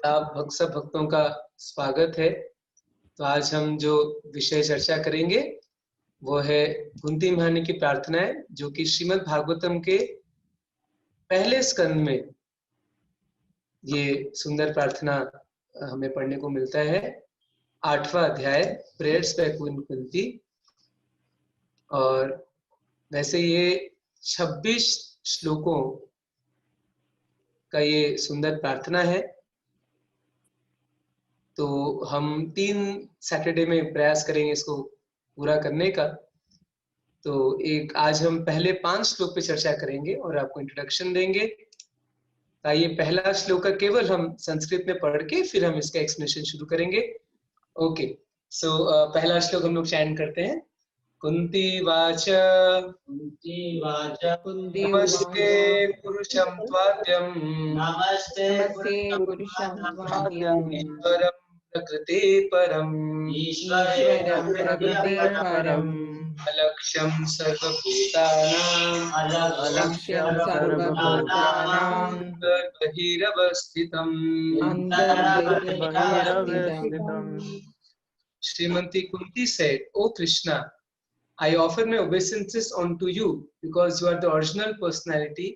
आप सब भक्तों का स्वागत है। तो आज हम जो विषय चर्चा करेंगे वो है कुंती महारानी की प्रार्थनाएं, जो कि श्रीमद् भागवतम के पहले स्कंद में ये सुंदर प्रार्थना हमें पढ़ने को मिलता है। 8वां अध्याय प्रेयर्स बाय क्वीन कुंती। और वैसे ये 26 श्लोकों का ये सुंदर प्रार्थना है। तो हम 3 सैटरडे में प्रयास करेंगे इसको पूरा करने का। तो आज हम पहले 5 श्लोक पे चर्चा करेंगे और आपको इंट्रोडक्शन देंगे। ये पहला श्लोक का केवल हम संस्कृत में पढ़ के फिर हम इसका एक्सप्लेनेशन शुरू करेंगे। ओके, सो पहला श्लोक हम लोग चैंट करते हैं। कुंती वाच नमस्ते पुरुषं त्वाद्यं ईश्वरं प्रकृते परम् अलक्ष्यं सर्वभूतानां बहिरवस्थितम्। Srimati Kunti said, "O Krishna, I offer my obeisances unto you because you are the original personality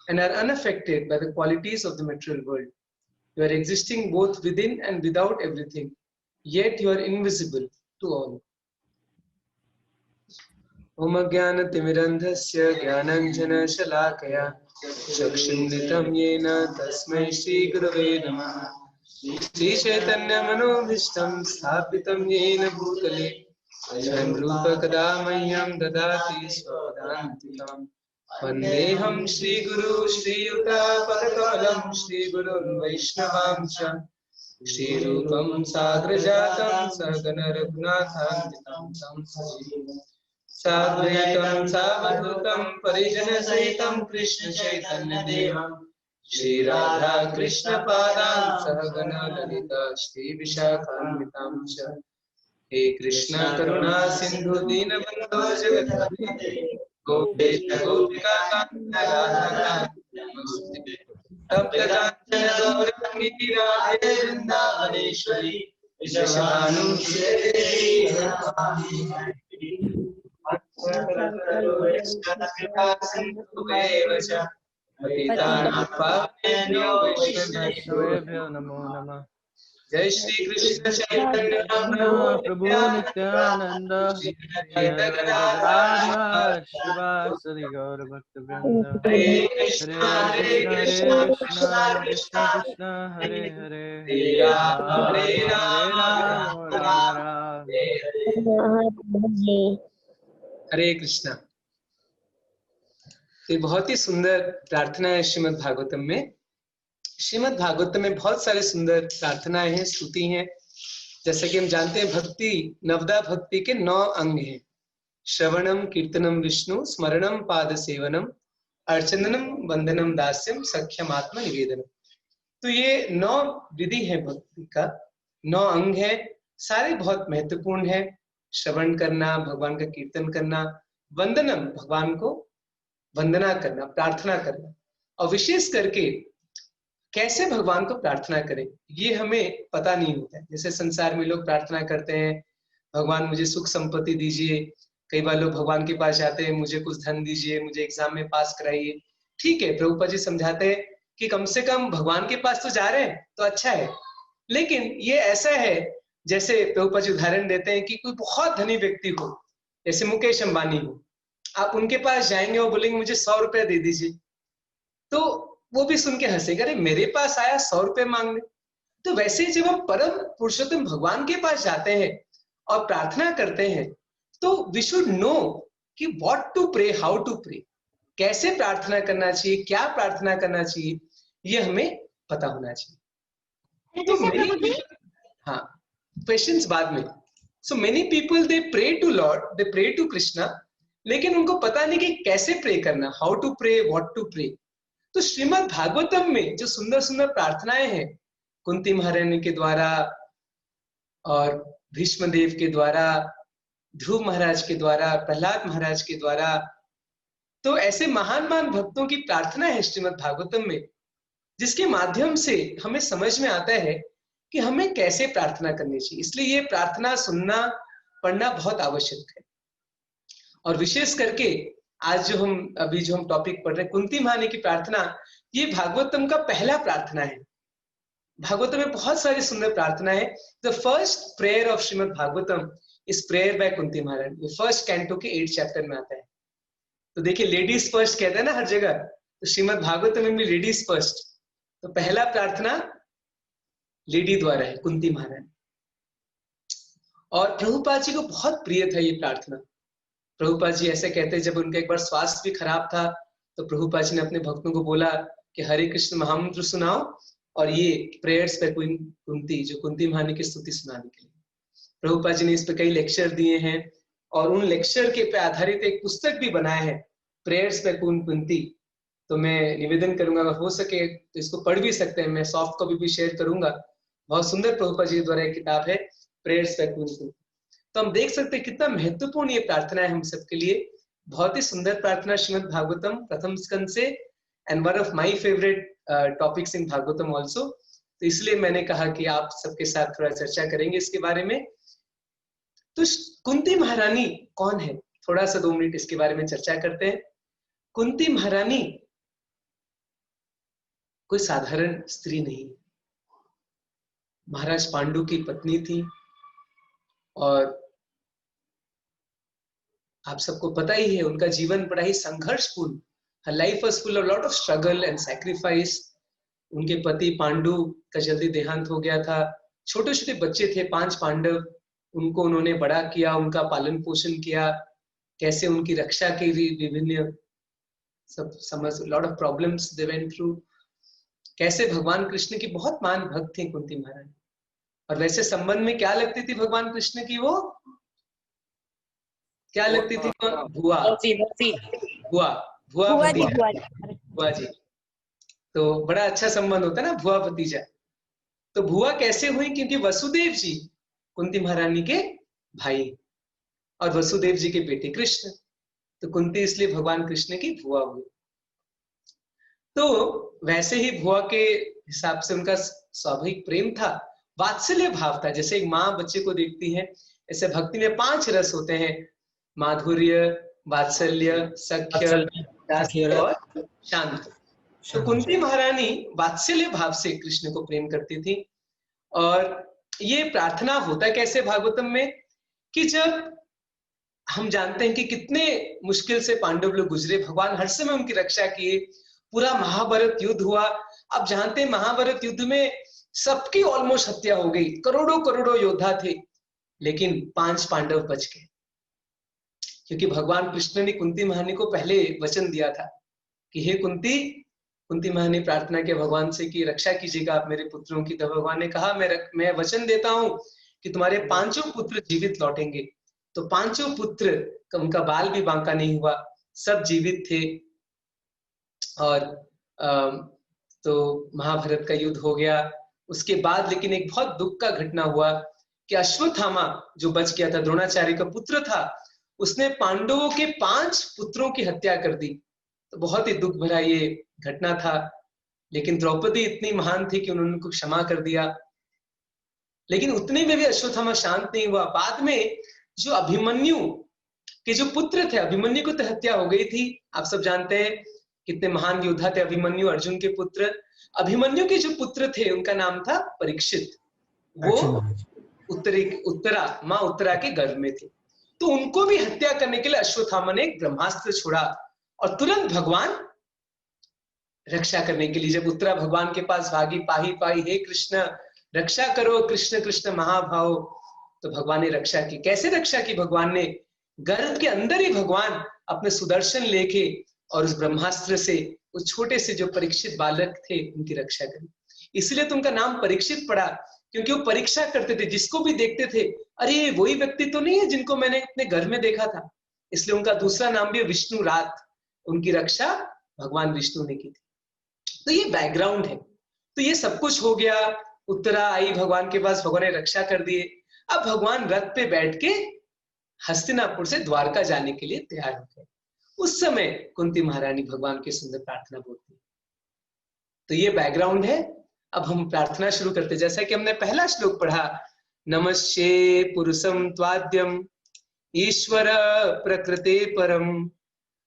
and are unaffected by the qualities of the material world. You are existing both within and without everything, yet you are invisible to all." Om Jnana-timirandhasya Jnananjana-shalakaya Chakshunditam yena tasmai Shri Gurave Namaha. Shri Chaitanya Manobhishtam Sthapitam yena bhutale Swayam Rupa Kadamahyam Dadati Swadantikam. Vandeham Shri Guru Shri Yuta Padakalam Shri Gurun Vaishnavamcha Shri Rupam Sagrajatam Sagana Raghunathanvitam Tam Sadvaitam Savadutam Parijana Sahitam Krishna Chaitanya Devam Shri Radha Krishna Padam Sahagana Lalita Shri Vishakhanvitam Cha. He Krishna Karuna Sindhu Dinabandho Jagatpate Gopesha Gopika Kanta Radha Namaste Tapta Kanchana Gaurangi Radhe Vrindavaneshwari Visheshanusri Namahi. जय श्री कृष्ण चैतन्य प्रभु नित्यानंद श्रीवासदि गौर भक्तवृंद। हरे कृष्ण कृष्ण कृष्ण हरे हरे हरे राम हरे कृष्णा। ये बहुत ही सुंदर प्रार्थना है श्रीमद् भागवतम में। श्रीमद् भागवतम में बहुत सारे सुंदर प्रार्थनाएं हैं, स्तुति हैं। जैसे कि हम जानते हैं भक्ति, नवदा भक्ति के 9 अंग हैं। श्रवणम कीर्तनम विष्णु स्मरणम पाद सेवनम अर्चनम वंदनम दास्यम सख्यम आत्म निवेदनम। तो ये 9 विधि है भक्ति का, 9 अंग है। सारे बहुत महत्वपूर्ण है। श्रवण करना, भगवान का कीर्तन करना, वंदनम भगवान को वंदना करना, प्रार्थना करना, और विशेष करके कैसे भगवान को प्रार्थना करें ये हमें पता नहीं होता है। जैसे संसार में लोग प्रार्थना करते हैं, भगवान मुझे सुख संपत्ति दीजिए। कई बार लोग भगवान के पास जाते हैं, मुझे कुछ धन दीजिए, मुझे एग्जाम में पास कराइए। ठीक है, प्रभुपाद जी समझाते हैं कि कम से कम भगवान के पास तो जा रहे हैं तो अच्छा है। लेकिन ये ऐसा है जैसे प्रभुपाद जी उदाहरण देते हैं कि कोई बहुत धनी व्यक्ति हो, जैसे मुकेश अंबानी हो, आप उनके पास जाएंगे और बोलेंगे मुझे 100 रुपया दे दीजिए, तो वो भी सुन के हंसेगा, अरे मेरे पास आया 100 रुपये मांगने। तो वैसे जब हम परम पुरुषोत्तम भगवान के पास जाते हैं और प्रार्थना करते हैं तो वी शुड नो कि what to pray, how to pray, कैसे प्रार्थना करना चाहिए, क्या प्रार्थना करना चाहिए, ये हमें पता होना चाहिए। तो हाँ, क्वेश्चंस बाद में। So many people they pray to Lord, they pray to Krishna, लेकिन उनको पता नहीं कि कैसे प्रे करना, how to pray, what to pray. तो श्रीमद् भागवतम में जो सुंदर सुंदर प्रार्थनाएं हैं, कुंती महारानी के द्वारा और भीष्म देव के द्वारा, ध्रुव महाराज के द्वारा, प्रहलाद महाराज के द्वारा, तो ऐसे महान महान भक्तों की प्रार्थना है श्रीमद् भागवतम में। जिसके माध्यम से हमें समझ में आता है कि हमें कैसे प्रार्थना करनी चाहिए। इसलिए ये प्रार्थना सुनना पढ़ना बहुत आवश्यक है। और विशेष करके आज जो हम टॉपिक पढ़ रहे हैं, कुंती महारानी की प्रार्थना, ये भागवतम का पहला प्रार्थना है। भागवतम में बहुत सारी सुंदर प्रार्थना है। The first prayer of Srimad Bhagavatam is prayer by Kunti Maharani. ये फर्स्ट कैंटो के 8 चैप्टर में आता है। तो देखिए, लेडीज फर्स्ट कहते हैं ना हर जगह, तो श्रीमद् भागवतम में भी लेडीज फर्स्ट। तो पहला प्रार्थना लेडी द्वारा है, कुंती महारानी। और प्रभुपाद जी को बहुत प्रिय था ये प्रार्थना। प्रभुपाद जी ऐसे कहते हैं, जब उनका एक बार स्वास्थ्य भी खराब था तो प्रभुपाद जी ने अपने भक्तों को बोला कि हरे कृष्ण महामंत्र सुनाओ और ये प्रेयर्स पे कुंती, जो कुंती महारानी की स्तुति सुनाने के लिए। प्रभुपाद जी ने इस पे कई लेक्चर दिए हैं और उन लेक्चर के पे आधारित एक पुस्तक भी बनाया है, प्रेयर्स पे कुंती। तो मैं निवेदन करूंगा, अगर हो सके तो इसको पढ़ भी सकते हैं, मैं सॉफ्ट कॉपी भी शेयर करूंगा। बहुत सुंदर प्रभुपाद जी द्वारा एक किताब है, प्रेयर्स पे कुंती। तो हम देख सकते हैं कितना महत्वपूर्ण ये प्रार्थना है हम सबके लिए। बहुत ही सुंदर प्रार्थना श्रीमद् भागवतम प्रथम स्कंद से, and one of my favourite topics in Bhagavatam also. तो इसलिए मैंने कहा कि आप सबके साथ थोड़ा चर्चा करेंगे इसके बारे में। तो कुंती महारानी कौन है, थोड़ा सा 2 मिनट इसके बारे में चर्चा करते हैं। कुंती महारानी कोई साधारण स्त्री नहीं, महाराज पांडु की पत्नी थी। और आप सबको पता ही है, उनका जीवन बड़ा ही संघर्षपूर्ण, her life was full of lot of struggle and sacrifice। उनके पति पांडु का जल्दी देहांत हो गया था। छोटे छोटे बच्चे थे 5 पांडव, उनको उन्होंने बड़ा किया, उनका पालन पोषण किया, कैसे उनकी रक्षा की विभिन्न सब समझ, lot of problems they went through. कैसे भगवान कृष्ण की बहुत मान भक्त थी कुंती महारानी। और वैसे संबंध में क्या लगती थी भगवान कृष्ण की, वो क्या लगती थी? बुआ, बुआ, बुआ भतीजा, बुआ जी। तो बड़ा अच्छा संबंध होता है ना, बुआ भतीजा। तो बुआ कैसे हुई? क्योंकि वसुदेव जी कुंती महारानी के भाई और वसुदेव जी के बेटे कृष्ण, तो कुंती इसलिए भगवान कृष्ण की बुआ हुई। तो वैसे ही बुआ के हिसाब से उनका स्वाभाविक प्रेम था, वात्सल्य भाव था। जैसे एक माँ बच्चे को देखती है, ऐसे भक्ति में 5 रस होते हैं, माधुर्य, वात्सल्य, सख्य और शांत। तो कुंती महारानी वात्सल्य भाव से कृष्ण को प्रेम करती थी। और ये प्रार्थना होता कैसे भागवतम में, कि जब हम जानते हैं कि कितने मुश्किल से पांडव लोग गुजरे, भगवान हर समय उनकी रक्षा किए, पूरा महाभारत युद्ध हुआ। अब जानते हैं महाभारत युद्ध में सबकी ऑलमोस्ट हत्या हो गई, करोड़ों करोड़ों योद्धा थे, लेकिन 5 पांडव बच गए, क्योंकि भगवान कृष्ण ने कुंती महारानी को पहले वचन दिया था कि हे कुंती। कुंती महारानी प्रार्थना के भगवान से कि रक्षा कीजिएगा आप मेरे पुत्रों की। तो भगवान ने कहा मैं वचन देता हूं कि तुम्हारे 5 पुत्र जीवित लौटेंगे। तो 5 पुत्र, उनका बाल भी बांका नहीं हुआ, सब जीवित थे। और तो महाभारत का युद्ध हो गया। उसके बाद लेकिन एक बहुत दुख का घटना हुआ कि अश्वत्थामा जो बच गया था, द्रोणाचार्य का पुत्र था, उसने पांडवों के 5 पुत्रों की हत्या कर दी। तो बहुत ही दुख भरा ये घटना था। लेकिन द्रौपदी इतनी महान थी कि उन्होंने उनको क्षमा कर दिया। लेकिन उतने में भी अश्वत्थामा शांत नहीं हुआ। बाद में जो अभिमन्यु के जो पुत्र थे, अभिमन्यु को तो हत्या हो गई थी, आप सब जानते हैं कितने महान योद्धा थे अभिमन्यु, अर्जुन के पुत्र। अभिमन्यु के जो पुत्र थे उनका नाम था परीक्षित। वो उत्तरा, माँ उत्तरा के गर्भ में थे। तो उनको भी हत्या करने के लिए अश्वत्थामा ने एक ब्रह्मास्त्र छोड़ा और तुरंत भगवान रक्षा करने के लिए, जब उत्तरा भगवान के पास भागी, पाही पाही हे कृष्ण रक्षा करो, कृष्ण कृष्ण महाभाव, तो भगवान ने रक्षा की। कैसे रक्षा की? भगवान ने गर्भ के अंदर ही भगवान अपने सुदर्शन लेके और उस ब्रह्मास्त्र से उस छोटे से जो परीक्षित बालक थे उनकी रक्षा करी। इसलिए तो उनका नाम परीक्षित पड़ा, क्योंकि वो परीक्षा करते थे, जिसको भी देखते थे, अरे वही व्यक्ति तो नहीं है जिनको मैंने अपने घर में देखा था। इसलिए उनका दूसरा नाम भी विष्णु रात, उनकी रक्षा भगवान विष्णु ने की थी। तो ये बैकग्राउंड है। तो ये सब कुछ हो गया, उत्तरा आई भगवान के पास, भगवान ने रक्षा कर दिए। अब भगवान रथ पे बैठ के हस्तिनापुर से द्वारका जाने के लिए तैयार हो गए। उस समय कुंती महारानी भगवान की सुंदर प्रार्थना बोलती है, तो ये बैकग्राउंड है। अब हम प्रार्थना शुरू करते हैं। जैसा कि हमने पहला श्लोक पढ़ा, नमस्ते पुरुषम त्वाद्यम ईश्वर प्रकृते परम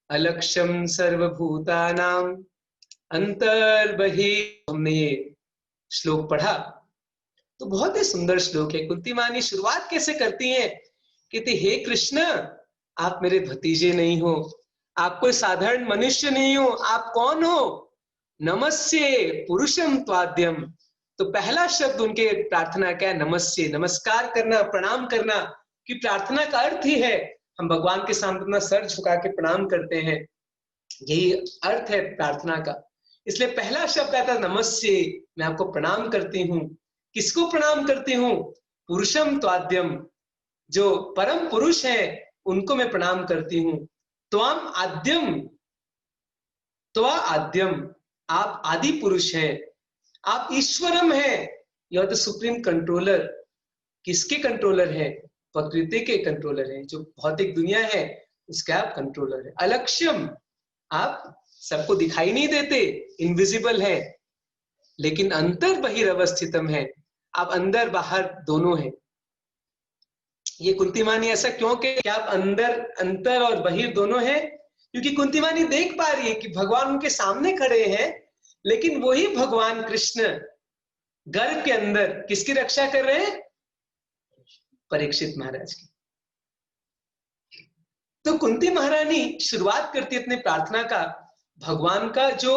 अलक्ष्यम सर्वभूतानां अंतर्बहि। हमने ये श्लोक पढ़ा तो बहुत ही सुंदर श्लोक है। कुंती मानी शुरुआत कैसे करती हैं? कहती, हे कृष्ण, आप मेरे भतीजे नहीं हो, आप कोई साधारण मनुष्य नहीं हो, आप कौन हो? नमस्ते पुरुषम त्वाद्यम। तो पहला शब्द उनके प्रार्थना क्या है? नमस्ते, नमस्कार करना, प्रणाम करना। कि प्रार्थना का अर्थ ही है हम भगवान के सामने अपना सर झुका के प्रणाम करते हैं, यही अर्थ है प्रार्थना का। इसलिए पहला शब्द आता है नमस्ते, मैं आपको प्रणाम करती हूँ। किसको प्रणाम करती हूँ? पुरुषम त्वाद्यम, जो परम पुरुष है उनको मैं प्रणाम करती हूँ। त्वाम आद्यम, त्वा आद्यम, आप आदि पुरुष हैं। आप ईश्वरम है, you are the supreme controller. किसके कंट्रोलर है? प्रकृति के कंट्रोलर है। जो भौतिक दुनिया है उसका आप कंट्रोलर है। अलक्ष्यम, आप सबको दिखाई नहीं देते, इनविजिबल है, लेकिन अंतर बहिरवस्थितम है, आप अंदर बाहर दोनों हैं। ये कुंती मानी ऐसा क्यों कि आप अंदर, अंतर और बहिर दोनों हैं? क्योंकि कुंती मानी देख पा रही है कि भगवान उनके सामने खड़े हैं, लेकिन वही भगवान कृष्ण गर्भ के अंदर किसकी रक्षा कर रहे हैं? परीक्षित महाराज की। तो कुंती महारानी शुरुआत करती है अपने प्रार्थना का, भगवान का जो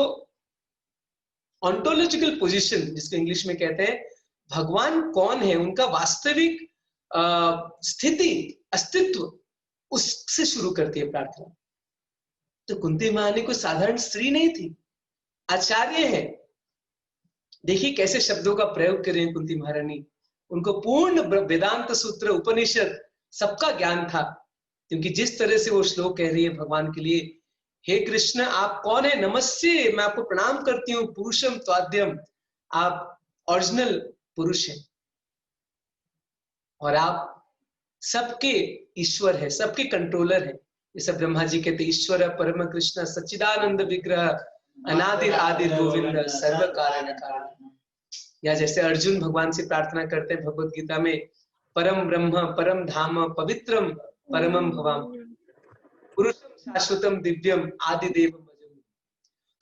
ऑन्टोलॉजिकल पोजीशन, जिसको इंग्लिश में कहते हैं, भगवान कौन है, उनका वास्तविक स्थिति, अस्तित्व, उससे शुरू करती है प्रार्थना। तो कुंती महारानी कोई साधारण स्त्री नहीं थी, आचार्य है। देखिए कैसे शब्दों का प्रयोग कर रही है कुंती महारानी। उनको पूर्ण वेदांत सूत्र, उपनिषद सबका ज्ञान था, क्योंकि जिस तरह से वो श्लोक कह रही है भगवान के लिए, हे कृष्ण आप कौन है? नमस्ते, मैं आपको प्रणाम करती हूँ। पुरुषम त्वाद्यम, आप ओरिजिनल पुरुष हैं और आप सबके ईश्वर है, सबके कंट्रोलर है। जैसे ब्रह्मा जी कहते ईश्वर परम कृष्ण सच्चिदानंद विग्रह अनादिर आदिर गोविंद सर्व कारण कारण। या जैसे अर्जुन भगवान से प्रार्थना करते हैं भगवत गीता में, परम ब्रह्म परम धाम पवित्रम परमम भवाम पुरुषम शाश्वतम दिव्यम आदि देवम भजम।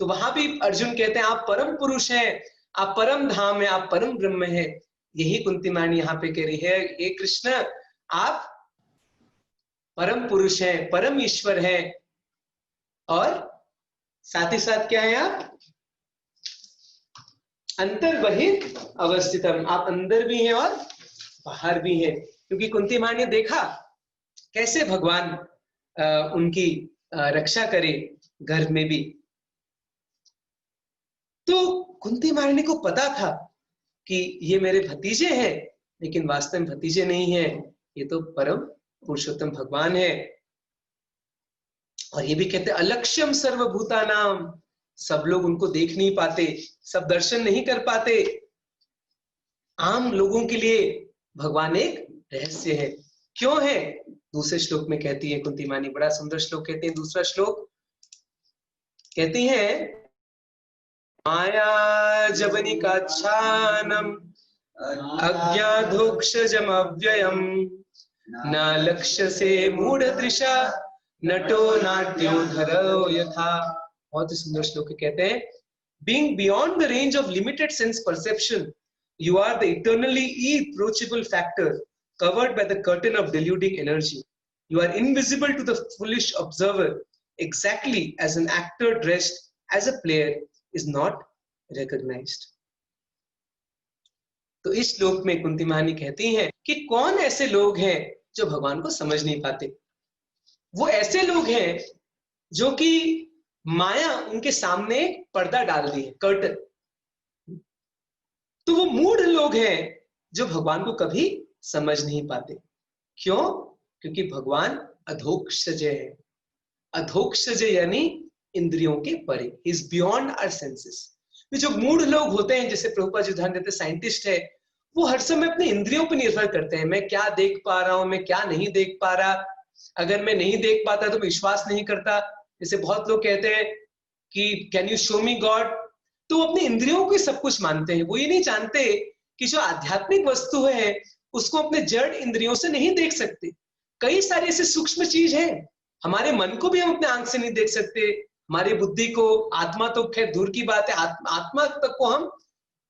तो वहां भी अर्जुन कहते हैं आप परम पुरुष हैं, आप परम धाम है, आप परम ब्रह्म है। यही कुंती मानी यहाँ पे कह रही है, हे कृष्ण आप परम पुरुष हैं, परम ईश्वर हैं, और साथ ही साथ क्या है? आप अंतर बहिर अवस्थितम, आप अंदर भी हैं और बाहर भी हैं। क्योंकि कुंती मां ने देखा कैसे भगवान उनकी रक्षा करे गर्भ में भी। तो कुंती महारानी को पता था कि ये मेरे भतीजे हैं, लेकिन वास्तव में भतीजे नहीं है, ये तो परम पुरुषोत्तम भगवान है। और ये भी कहते अलक्ष्यम सर्वभूतानाम, सब लोग उनको देख नहीं पाते, सब दर्शन नहीं कर पाते। आम लोगों के लिए भगवान एक रहस्य है। क्यों है? दूसरे श्लोक में कहती है कुंती मानी, बड़ा सुंदर श्लोक कहते हैं। दूसरा श्लोक कहती है, माया जवनिकाच्छानम अज्ञाधोक्षजम अव्ययम न लक्ष्य से मूढ़ दृशा नटो नाट्यो धरो यथा। बहुत ही सुंदर श्लोक कहते हैं, being beyond the range of limited sense perception, you are the eternally irreproachable factor covered by the curtain of deluding energy. You are invisible to the foolish observer, exactly as an actor dressed as a player is not recognized. तो इस श्लोक में कुंती महारानी कहती हैं कि कौन ऐसे लोग हैं जो भगवान को समझ नहीं पाते। वो ऐसे लोग हैं जो कि माया उनके सामने पर्दा डाल दी है, कर्टन। तो वो मूढ़ लोग हैं जो भगवान को कभी समझ नहीं पाते। क्यों? क्योंकि भगवान अधोक्षज है। अधोक्षज यानी इंद्रियों के परे, इज बियॉन्ड आवर सेंसेस। जो मूढ़ लोग होते हैं, जैसे प्रभुपाद जी उदाहरण देते हैं, साइंटिस्ट है, वो हर समय अपने इंद्रियों पर निर्भर करते हैं। मैं क्या देख पा रहा हूं, मैं क्या नहीं देख पा रहा। अगर मैं नहीं देख पाता तो विश्वास नहीं करता। जैसे बहुत लोग कहते हैं कि can you show me God, तो वो अपनी इंद्रियों को सब कुछ मानते हैं। वो ये नहीं जानते कि जो आध्यात्मिक वस्तु है उसको अपने जड़ इंद्रियों से नहीं देख सकते। कई सारे ऐसे सूक्ष्म चीज है, हमारे मन को भी हम अपने आंख से नहीं देख सकते, हमारी बुद्धि को, आत्मा तो खैर दूर की बात है, आत्मा तक को हम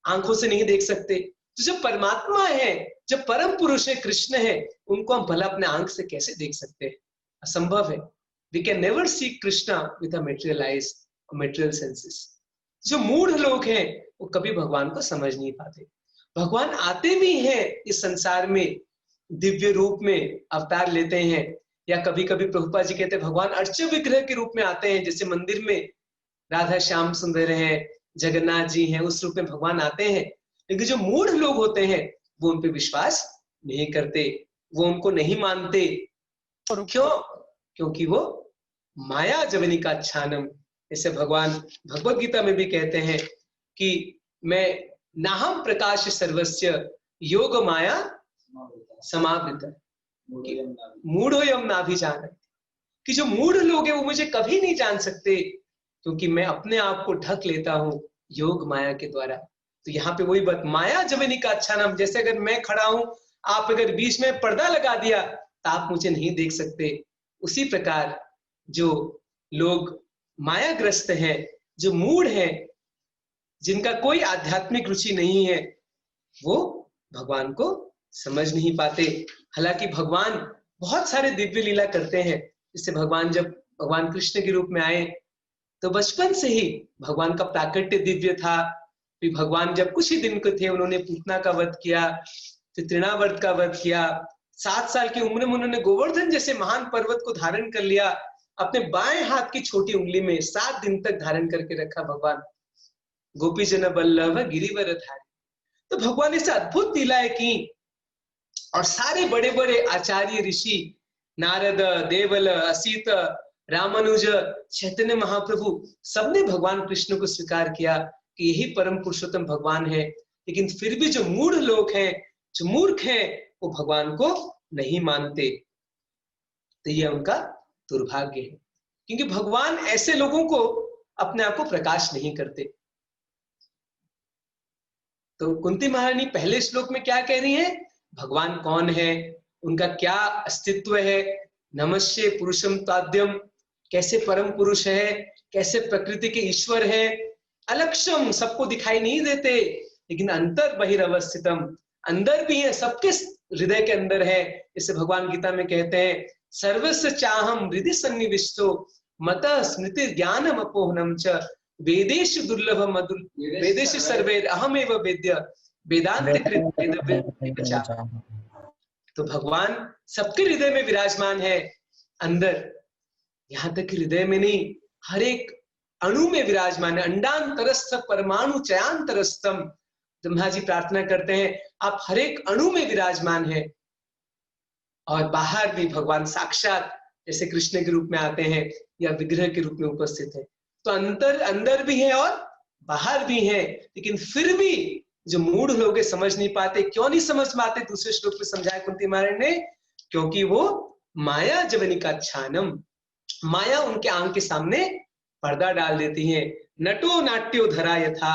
आंखों से नहीं देख सकते। तो जो परमात्मा है, जो परम पुरुष है, कृष्ण है, उनको हम भला अपने आंख से कैसे देख सकते हैं? असंभव है। We can never see Krishna with a material eyes, material senses. जो मूढ़ लोग हैं वो कभी भगवान को समझ नहीं पाते। भगवान आते भी हैं इस संसार में, दिव्य रूप में अवतार लेते हैं, या कभी कभी प्रभुपाद जी कहते हैं भगवान अर्च विग्रह के रूप में आते हैं, जैसे मंदिर में राधा श्याम सुंदर है, जगन्नाथ जी हैं, उस रूप में भगवान आते हैं। लेकिन जो मूढ़ लोग होते हैं वो उन पे विश्वास नहीं करते, वो उनको नहीं मानते। क्यों? क्योंकि वो माया जवनिका छानम, जैसे भगवान भगवत गीता में भी कहते हैं कि मैं नाहम प्रकाश सर्वस्य योग माया समावृत मूढ़ो यम नाभि जान, कि जो मूढ़ लोग हैं वो मुझे कभी नहीं जान सकते, क्योंकि मैं अपने आप को ढक लेता हूं योग माया के द्वारा। तो यहाँ पे वही बात, माया जवनिका अच्छा नाम, जैसे अगर मैं खड़ा हूं, आप अगर बीच में पर्दा लगा दिया तो आप मुझे नहीं देख सकते। उसी प्रकार जो लोग मायाग्रस्त हैं, जो मूढ़ हैं, जिनका कोई आध्यात्मिक रुचि नहीं है, वो भगवान को समझ नहीं पाते। हालांकि भगवान बहुत सारे दिव्य लीला करते हैं। जैसे जब भगवान कृष्ण के रूप में आए तो बचपन से ही भगवान का प्राकट्य दिव्य था। फिर भगवान जब कुछ ही दिन के थे उन्होंने पूतना का वध किया, फिर तृणावर्त का वध किया। 7 साल की उम्र में उन्होंने गोवर्धन जैसे महान पर्वत को धारण कर लिया, अपने बाएं हाथ की छोटी उंगली में 7 दिन तक धारण करके रखा भगवान। गोपी जन बल्लभ गिरिवर धारी। तो भगवान ने ऐसे अद्भुत लीलाएं की, और सारे बड़े बड़े आचार्य ऋषि, नारद, देवल, असित, रामानुज, चैतन्य महाप्रभु, सबने भगवान कृष्ण को स्वीकार किया कि यही परम पुरुषोत्तम भगवान है। लेकिन फिर भी जो मूढ़ लोग हैं, जो मूर्ख हैं, वो भगवान को नहीं मानते। तो यह उनका दुर्भाग्य है, क्योंकि भगवान ऐसे लोगों को अपने आप को प्रकाश नहीं करते। तो कुंती महारानी पहले श्लोक में क्या कह रही है? भगवान कौन है, उनका क्या अस्तित्व है, नमस्ये पुरुषम ताद्यम, कैसे परम पुरुष है, कैसे प्रकृति के ईश्वर है, अलक्षम, सबको दिखाई नहीं देते, लेकिन अंतर बहिरवस्थितम, अंदर भी है, सबके हृदय के अंदर है। जैसे भगवान गीता में कहते हैं, सर्वस्य चाहम हृदि सन्निविष्टो मत स्मृति ज्ञानम अपोहनम च वेदेश दुर्लभ मधुर वेदेश सर्वेद अहमेव वेद्य वेदांत कृत। तो भगवान सबके हृदय में विराजमान है, अंदर, यहां तक हृदय में नहीं, हर एक अणु में विराजमान है। अंडांतरस्थ परमाणु चयांतरस्थम, ब्रह्मा जी प्रार्थना करते हैं आप हर एक अणु में विराजमान है। और बाहर भी भगवान साक्षात जैसे कृष्ण के रूप में आते हैं या विग्रह के रूप में उपस्थित है। तो अंदर भी है और बाहर भी है, लेकिन फिर भी जो मूढ़ लोग समझ नहीं पाते। क्यों नहीं समझ पाते? दूसरे श्लोक में समझाया कुंती महारानी ने, क्योंकि वो माया जवनिका छानम, माया उनके आंख के सामने पर्दा डाल देती है। नटो नाट्यो धरा यथा,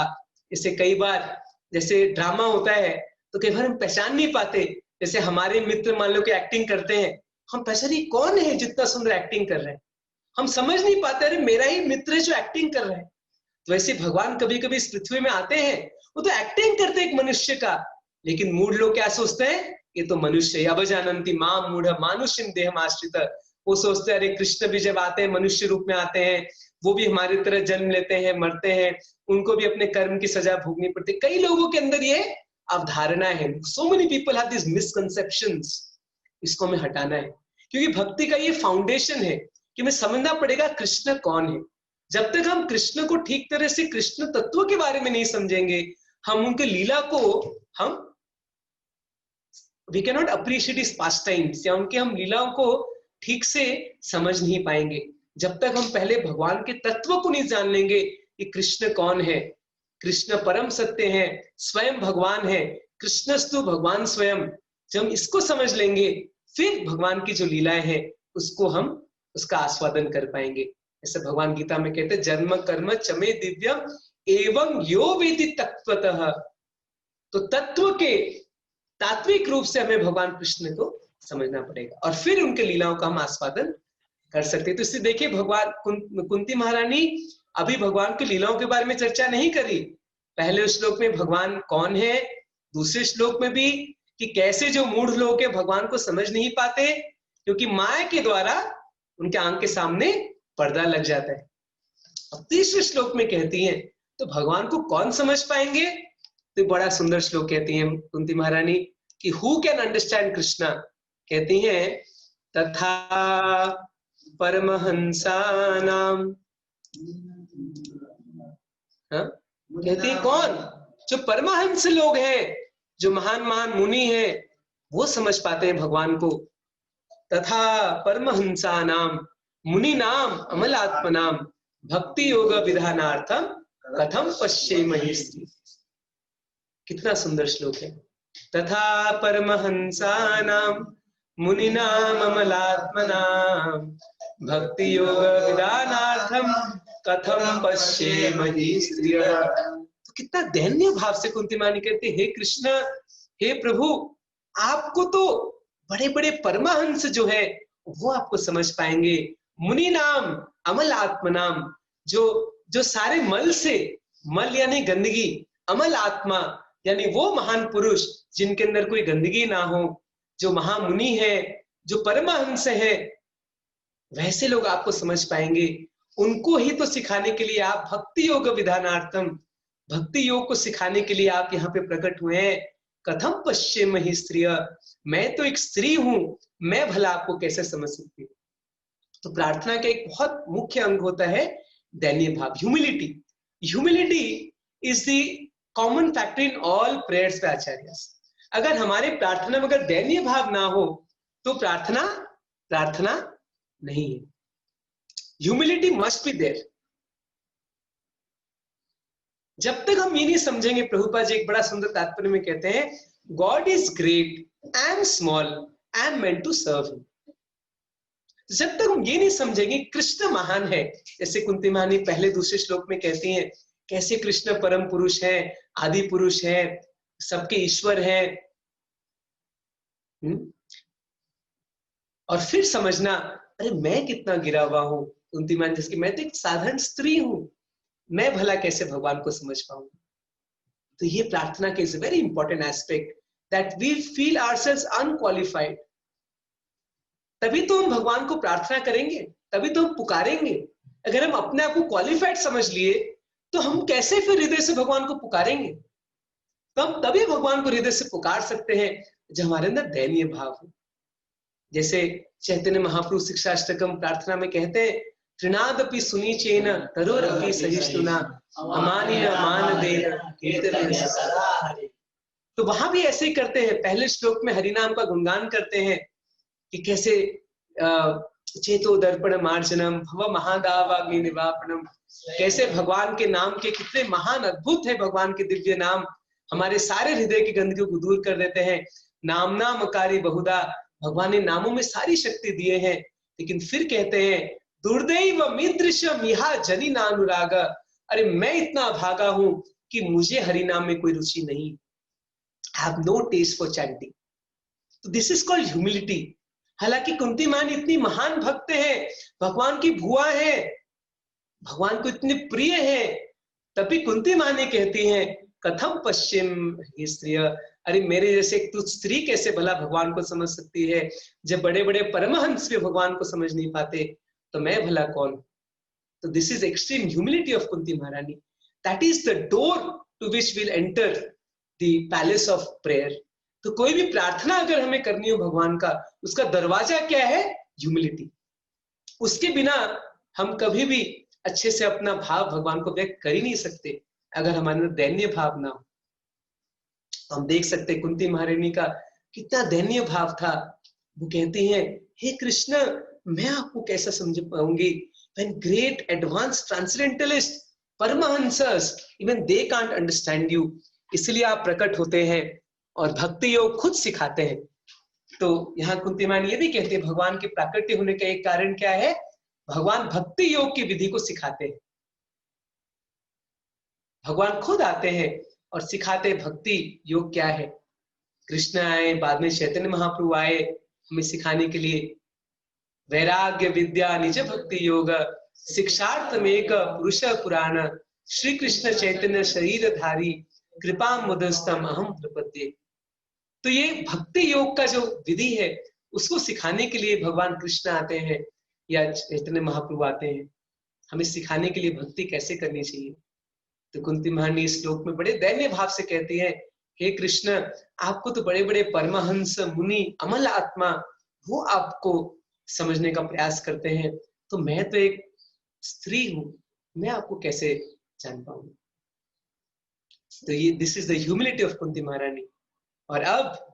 इसे कई बार जैसे ड्रामा होता है तो कई बार हम पहचान नहीं पाते। जैसे हमारे मित्र मान लो कि एक्टिंग करते हैं, हम पहचान कौन है जितना सुंदर एक्टिंग कर रहे हैं, हम समझ नहीं पाते, अरे मेरा ही मित्र है जो एक्टिंग कर रहा है। तो वैसे भगवान कभी कभी इस पृथ्वी में आते हैं, वो तो एक्टिंग करते हैं एक मनुष्य का, लेकिन मूढ़ लोग क्या सोचते हैं, ये तो मनुष्य है। अवजानन्ति माम मूढ़ मानुष्यम देहम आश्रित, वो सोचते हैं अरे कृष्ण भी जब आते हैं मनुष्य रूप में आते हैं, वो भी हमारी तरह जन्म लेते हैं, मरते हैं, उनको भी अपने कर्म की सजा भोगनी पड़ती है। कई लोगों के अंदर ये अवधारणा है। सो many people have this misconceptions. इसको हमें हटाना है, क्योंकि भक्ति का ये फाउंडेशन है कि हमें समझना पड़ेगा कृष्ण कौन है। जब तक हम कृष्ण को ठीक तरह से, कृष्ण तत्व के बारे में नहीं समझेंगे, हम उनके लीला को we can not appreciate his pastimes, या उनके हम लीलाओं को ठीक से समझ नहीं पाएंगे। जब तक हम पहले भगवान के तत्व को नहीं जान लेंगे कि कृष्ण कौन है। कृष्ण परम सत्य है, स्वयं भगवान है, कृष्णस्तु भगवान स्वयं। जब हम इसको समझ लेंगे, फिर भगवान की जो लीलाएं हैं उसको हम उसका आस्वादन कर पाएंगे। जैसे भगवान गीता में कहते हैं, जन्म कर्म चमे दिव्यम एवं यो वेति तत्वतः, तो तत्व के तात्विक रूप से हमें भगवान कृष्ण को समझना पड़ेगा और फिर उनके लीलाओं का हम आस्वादन कर सकते हैं। तो इससे देखिए भगवान कुंती महारानी अभी भगवान की लीलाओं के बारे में चर्चा नहीं करी। पहले श्लोक में भगवान कौन है, दूसरे श्लोक में भी कि कैसे जो मूढ़ लोग हैं भगवान को समझ नहीं पाते क्योंकि माया के द्वारा उनके आंख के सामने पर्दा लग जाता है। अब तीसरे श्लोक में कहती हैं तो भगवान को कौन समझ पाएंगे, तो बड़ा सुंदर श्लोक कहती हैं कुंती महारानी कि हु कैन अंडरस्टैंड कृष्णा, कहती हैं तथा परमहंसानाम, कहती है कौन, जो परमहंस लोग हैं, जो महान महान मुनि हैं, वो समझ पाते हैं भगवान को। तथा परमहंसानाम मुनि नाम अमलात्मनाम भक्ति योग विधानार्थम कथम पश्येमहि स्त्री। कितना सुंदर श्लोक है। तथा परमहंसानाम मुनि नाम अमलात्मनाम भक्ति योग विधानार्थम कथम पश्येमहि स्त्रिय। तो कितना दैन्य भाव से कुंती मानी कहते हे कृष्ण, हे प्रभु, आपको तो बड़े बड़े परमहंस जो है वो आपको समझ पाएंगे। मुनि नाम अमल आत्मा नाम, जो सारे मल से, मल यानी गंदगी, अमल आत्मा यानी वो महान पुरुष जिनके अंदर कोई गंदगी ना हो, जो महामुनि है, जो परमहंस है, वैसे लोग आपको समझ पाएंगे। उनको ही तो सिखाने के लिए आप भक्ति योग विधानार्थम, भक्ति योग को सिखाने के लिए आप यहाँ पे प्रकट हुए हैं। कथम पश्येमहि स्त्रिय, मैं तो एक स्त्री हूं, मैं भला आपको कैसे समझ सकती हूँ। तो प्रार्थना का एक बहुत मुख्य अंग होता है दैन्य भाव, humility. Humility is the common factor in all prayers by Acharya. अगर हमारे प्रार्थना में अगर दैन्य भाव ना हो तो प्रार्थना नहीं है। Humility must be there. जब तक हम ये नहीं समझेंगे, प्रभुपाद जी एक बड़ा सुंदर तात्पर्य में कहते हैं, God is great, I am small, I am meant to serve him. जब तक हम ये नहीं समझेंगे कृष्ण महान है, जैसे कुंती महारानी पहले दूसरे श्लोक में कहती हैं कैसे कृष्ण परम पुरुष है, आदि पुरुष है, सबके ईश्वर है, और फिर समझना अरे मैं कितना गिरा हुआ हूं। कुंती महारानी जिसकी मैं तो एक साधारण स्त्री हूं, मैं भला कैसे भगवान को समझ पाऊंगा। तो ये प्रार्थना के is a very important aspect that we feel ourselves unqualified. तभी तो हम भगवान को प्रार्थना करेंगे, तभी तो हम पुकारेंगे। अगर हम अपने आप को क्वालिफाइड समझ लिए तो हम कैसे फिर हृदय से भगवान को पुकारेंगे। तो हम तभी भगवान को हृदय से पुकार सकते हैं जब हमारे अंदर दैन्य भाव हो। जैसे चैतन्य महाप्रभु शिक्षाष्टकम प्रार्थना में कहते हैं, त्रिनादपि सुनीचेन तरोरपि सहिष्णुना अमानिन मानदेन कीर्तनेन सदा हरे। तो वहां भी ऐसे ही करते हैं। पहले श्लोक में हरिनाम का गुणगान करते हैं कि कैसे चेतो दर्पण मार्जनम भव महादावाग्नि निवापनम, कैसे भगवान के नाम के कितने महान अद्भुत है भगवान के दिव्य नाम, हमारे सारे हृदय की गंदगी को दूर कर देते हैं। नाम नामकारी बहुधा, भगवान ने नामों में सारी शक्ति दिए हैं। लेकिन फिर कहते हैं दुर्दैव मीदृशम इहा जनि नानुराग, अरे मैं इतना भागा हूं कि मुझे हरि नाम में कोई रुचि नहीं। I have no taste for chanting. तो दिस इज कॉल्ड ह्यूमिलिटी। हालांकि कुंती महारानी इतनी महान भक्त है, भगवान की भुआ है, भगवान को इतने प्रिय है, तभी कुंती महारानी कहती हैं कथम पश्चिम ही स्त्रिय, अरे मेरे जैसे एक तुच्छ स्त्री कैसे भला भगवान को समझ सकती है। जब बड़े बड़े परमहंस भी भगवान को समझ नहीं पाते तो मैं भला कौन। तो this is extreme humility of Kunti Maharani. That is the door to which will enter the palace of prayer. तो कोई भी प्रार्थना अगर हमें करनी हो भगवान का, उसका दरवाजा क्या है? ह्यूमिलिटी। उसके बिना हम कभी भी अच्छे से अपना भाव भगवान को व्यक्त कर ही नहीं सकते अगर हमारे अंदर दैन्य भाव ना हो। हम देख सकते कुंती महारानी का कितना दैन्य भाव था। वो कहती हैं हे कृष्ण, मैं आपको कैसा समझ पाऊंगी when great advanced transcendentalists परमहंसस even they can't understand you। इसलिए आप प्रकट होते हैं और भक्ति योग खुद सिखाते हैं। तो यहाँ कुंती महारानी ये भी कहते हैं भगवान के प्राकट्य होने का एक कारण क्या है? भगवान भक्ति योग की विधि को सिखाते हैं। भगवान खुद आते हैं और सिखाते भक्ति योग क्या है। कृष्ण आए, बाद में चैतन्य महाप्रभु आए हमें सिखाने के लिए। वैराग्य विद्या निज भक्ति योग शिक्षार्थमेक पुरुष पुराण श्री कृष्ण चैतन्य शरीरधारी कृपा मुदस्तम अहम प्रपद्ये। तो ये भक्ति योग का जो विधि है उसको सिखाने के लिए भगवान कृष्ण आते हैं या चैतन्य महाप्रभु आते हैं, हमें सिखाने के लिए भक्ति कैसे करनी चाहिए। तो कुंती महारानी इस श्लोक में बड़े दैन्य भाव से कहती है, हे कृष्ण, आपको तो बड़े बड़े परमहंस मुनि अमल आत्मा वो आपको समझने का प्रयास करते हैं, तो मैं तो एक स्त्री हूं, मैं आपको कैसे जान पाऊंगा। तो ये this is the humility of Kunti महारानी। और अब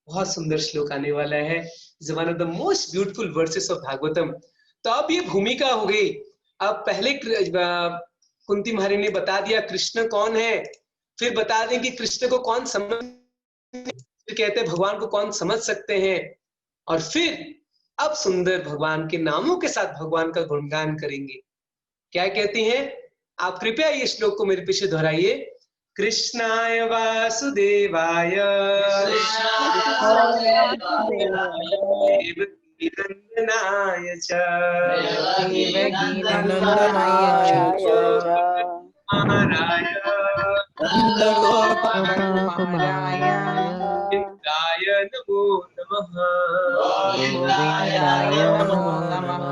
बहुत सुंदर श्लोक आने वाला है, is one of the most beautiful versus of Bhagavatam. तो अब ये भूमिका हो गई। अब पहले कुंती महारानी ने बता दिया कृष्ण कौन है, फिर बता दें कि कृष्ण को कौन समझ, फिर कहते हैं भगवान को कौन समझ सकते हैं, और फिर अब सुंदर भगवान के नामों के साथ भगवान का गुणगान करेंगे। क्या कहती हैं आप? कृपया ये श्लोक को मेरे पीछे दोहराइए। कृष्णाय वासुदेवाय देवकीनंदनाय च गोविंदाय नमो नमः।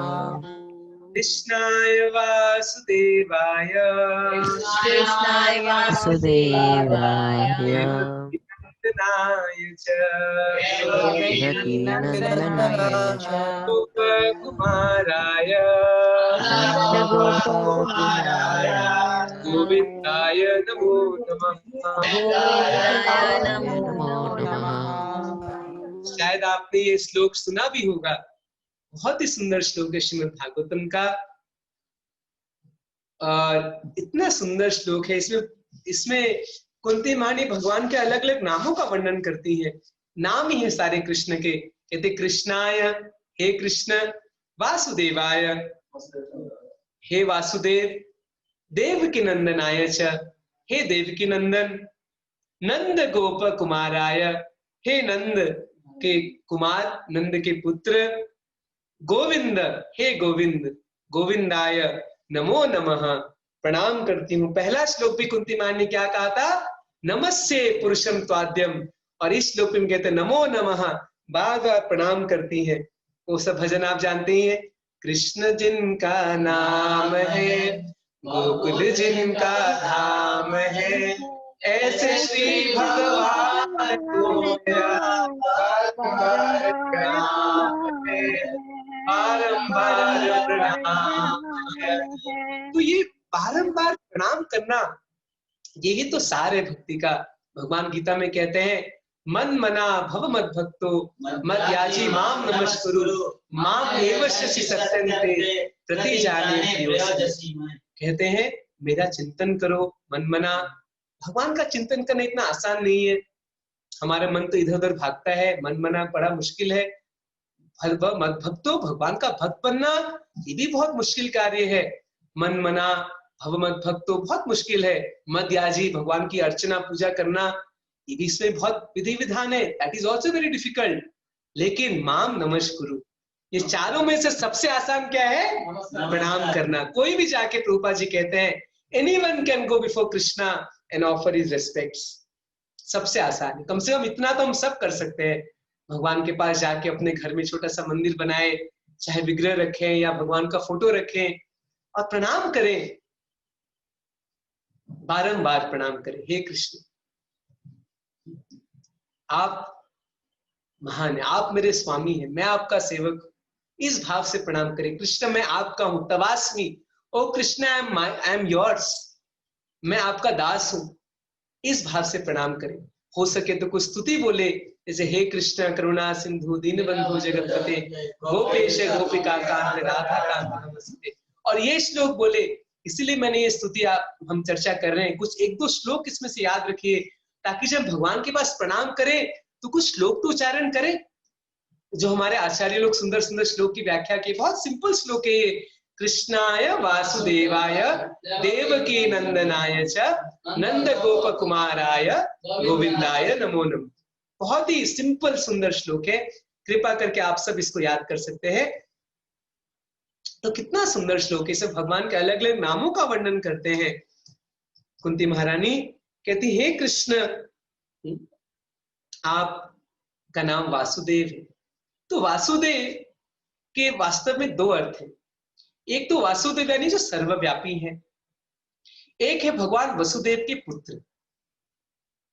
कृष्णाय वासुदेवाय देवकीनंदनाय च गोपकुमाराय गोविंदाय नमो नमः। शायद आपने ये श्लोक सुना भी होगा, बहुत ही सुंदर श्लोक है श्रीमद् भागवतम का। इतना सुंदर श्लोक है, इसमें कुंती महारानी भगवान के अलग अलग नामों का वर्णन करती है। नाम ही है सारे कृष्ण के। कहते कृष्णाय, हे कृष्ण, वासुदेवाय, हे वासुदेव, देवकी नंदनाय च, हे देवकी नंदन, नंद गोप कुमाराय, हे नंद के कुमार, नंद के पुत्र, गोविंद, हे गोविंद, गोविंदाय नमो नमः, प्रणाम करती हूँ। पहला श्लोक भी कुंती महारानी ने क्या कहा था? नमस्ते पुरुषम त्वाद्यम, और इस श्लोक में कहते नमो नमः, बार बार प्रणाम करती है। वो सब भजन आप जानते ही हैं। कृष्ण जिनका नाम है, गोकुल जिनका धाम है, ऐसे श्री भगवान को बारंबार प्रणाम। तो ये बारंबार प्रणाम करना, यही तो सार है भक्ति का। भगवान गीता में कहते हैं मन मना भव मद भक्तो मद याजी माम नमस्कुरु माम एव शशि सत्यन्ते प्रति जाने प्रियोसी। कहते हैं मेरा चिंतन करो, मन मना। भगवान का चिंतन करना इतना आसान नहीं है, हमारा मन तो इधर उधर भागता है, मन मना बड़ा मुश्किल है। मद भक्तो, भगवान का भक्त बनना, ये भी बहुत मुश्किल कार्य है। मन मना भव मद भक्तो बहुत मुश्किल है। मद याजी, भगवान की अर्चना पूजा करना, ये भी इसमें बहुत विधि विधान है, that is also very difficult. लेकिन माम नमस्कुरु, ये चारों में से सबसे आसान क्या है? प्रणाम करना। कोई भी जाके, प्रभुपाद जी कहते हैं anyone can go before Krishna and offer his respects. सबसे आसान है, कम से कम इतना तो हम सब कर सकते हैं। भगवान के पास जाके अपने घर में छोटा सा मंदिर बनाए, चाहे विग्रह रखें या भगवान का फोटो रखें और प्रणाम करें, बारंबार प्रणाम करें। हे कृष्ण, आप महान है, आप मेरे स्वामी हैं, मैं आपका सेवक हूं, इस भाव से प्रणाम करें। कृष्ण मैं आपका हूं, तवास्मी, ओ कृष्ण आई एम योर्स, मैं आपका दास हूं, इस भाव से प्रणाम करें। हो सके तो कुछ स्तुति बोले, जैसे हे कृष्ण करुणा सिंधु दीनबंधु जगतपते गोपेश गोपिका कांत राधा कांत नमस्ते। और ये श्लोक बोले, इसीलिए मैंने ये स्तुति हम चर्चा कर रहे हैं। कुछ एक दो श्लोक इसमें से याद रखिए, ताकि जब भगवान के पास प्रणाम करें तो कुछ श्लोक तो उच्चारण करें। जो हमारे आचार्य लोग सुंदर सुंदर श्लोक की व्याख्या की, बहुत सिंपल श्लोक है ये। कृष्णाय वासुदेवाय देवकी नंदनाय च नंद गोप कुमाराय गोविंदाय नमो नमः। बहुत ही सिंपल सुंदर श्लोक है, कृपा करके आप सब इसको याद कर सकते हैं। तो कितना सुंदर श्लोक है, सब भगवान के अलग अलग नामों का वर्णन करते हैं। कुंती महारानी कहती हे कृष्ण, आपका नाम वासुदेव है। तो वासुदेव के वास्तव में दो अर्थ हैं। एक तो वासुदेव यानी जो सर्वव्यापी है, एक है भगवान वसुदेव के पुत्र,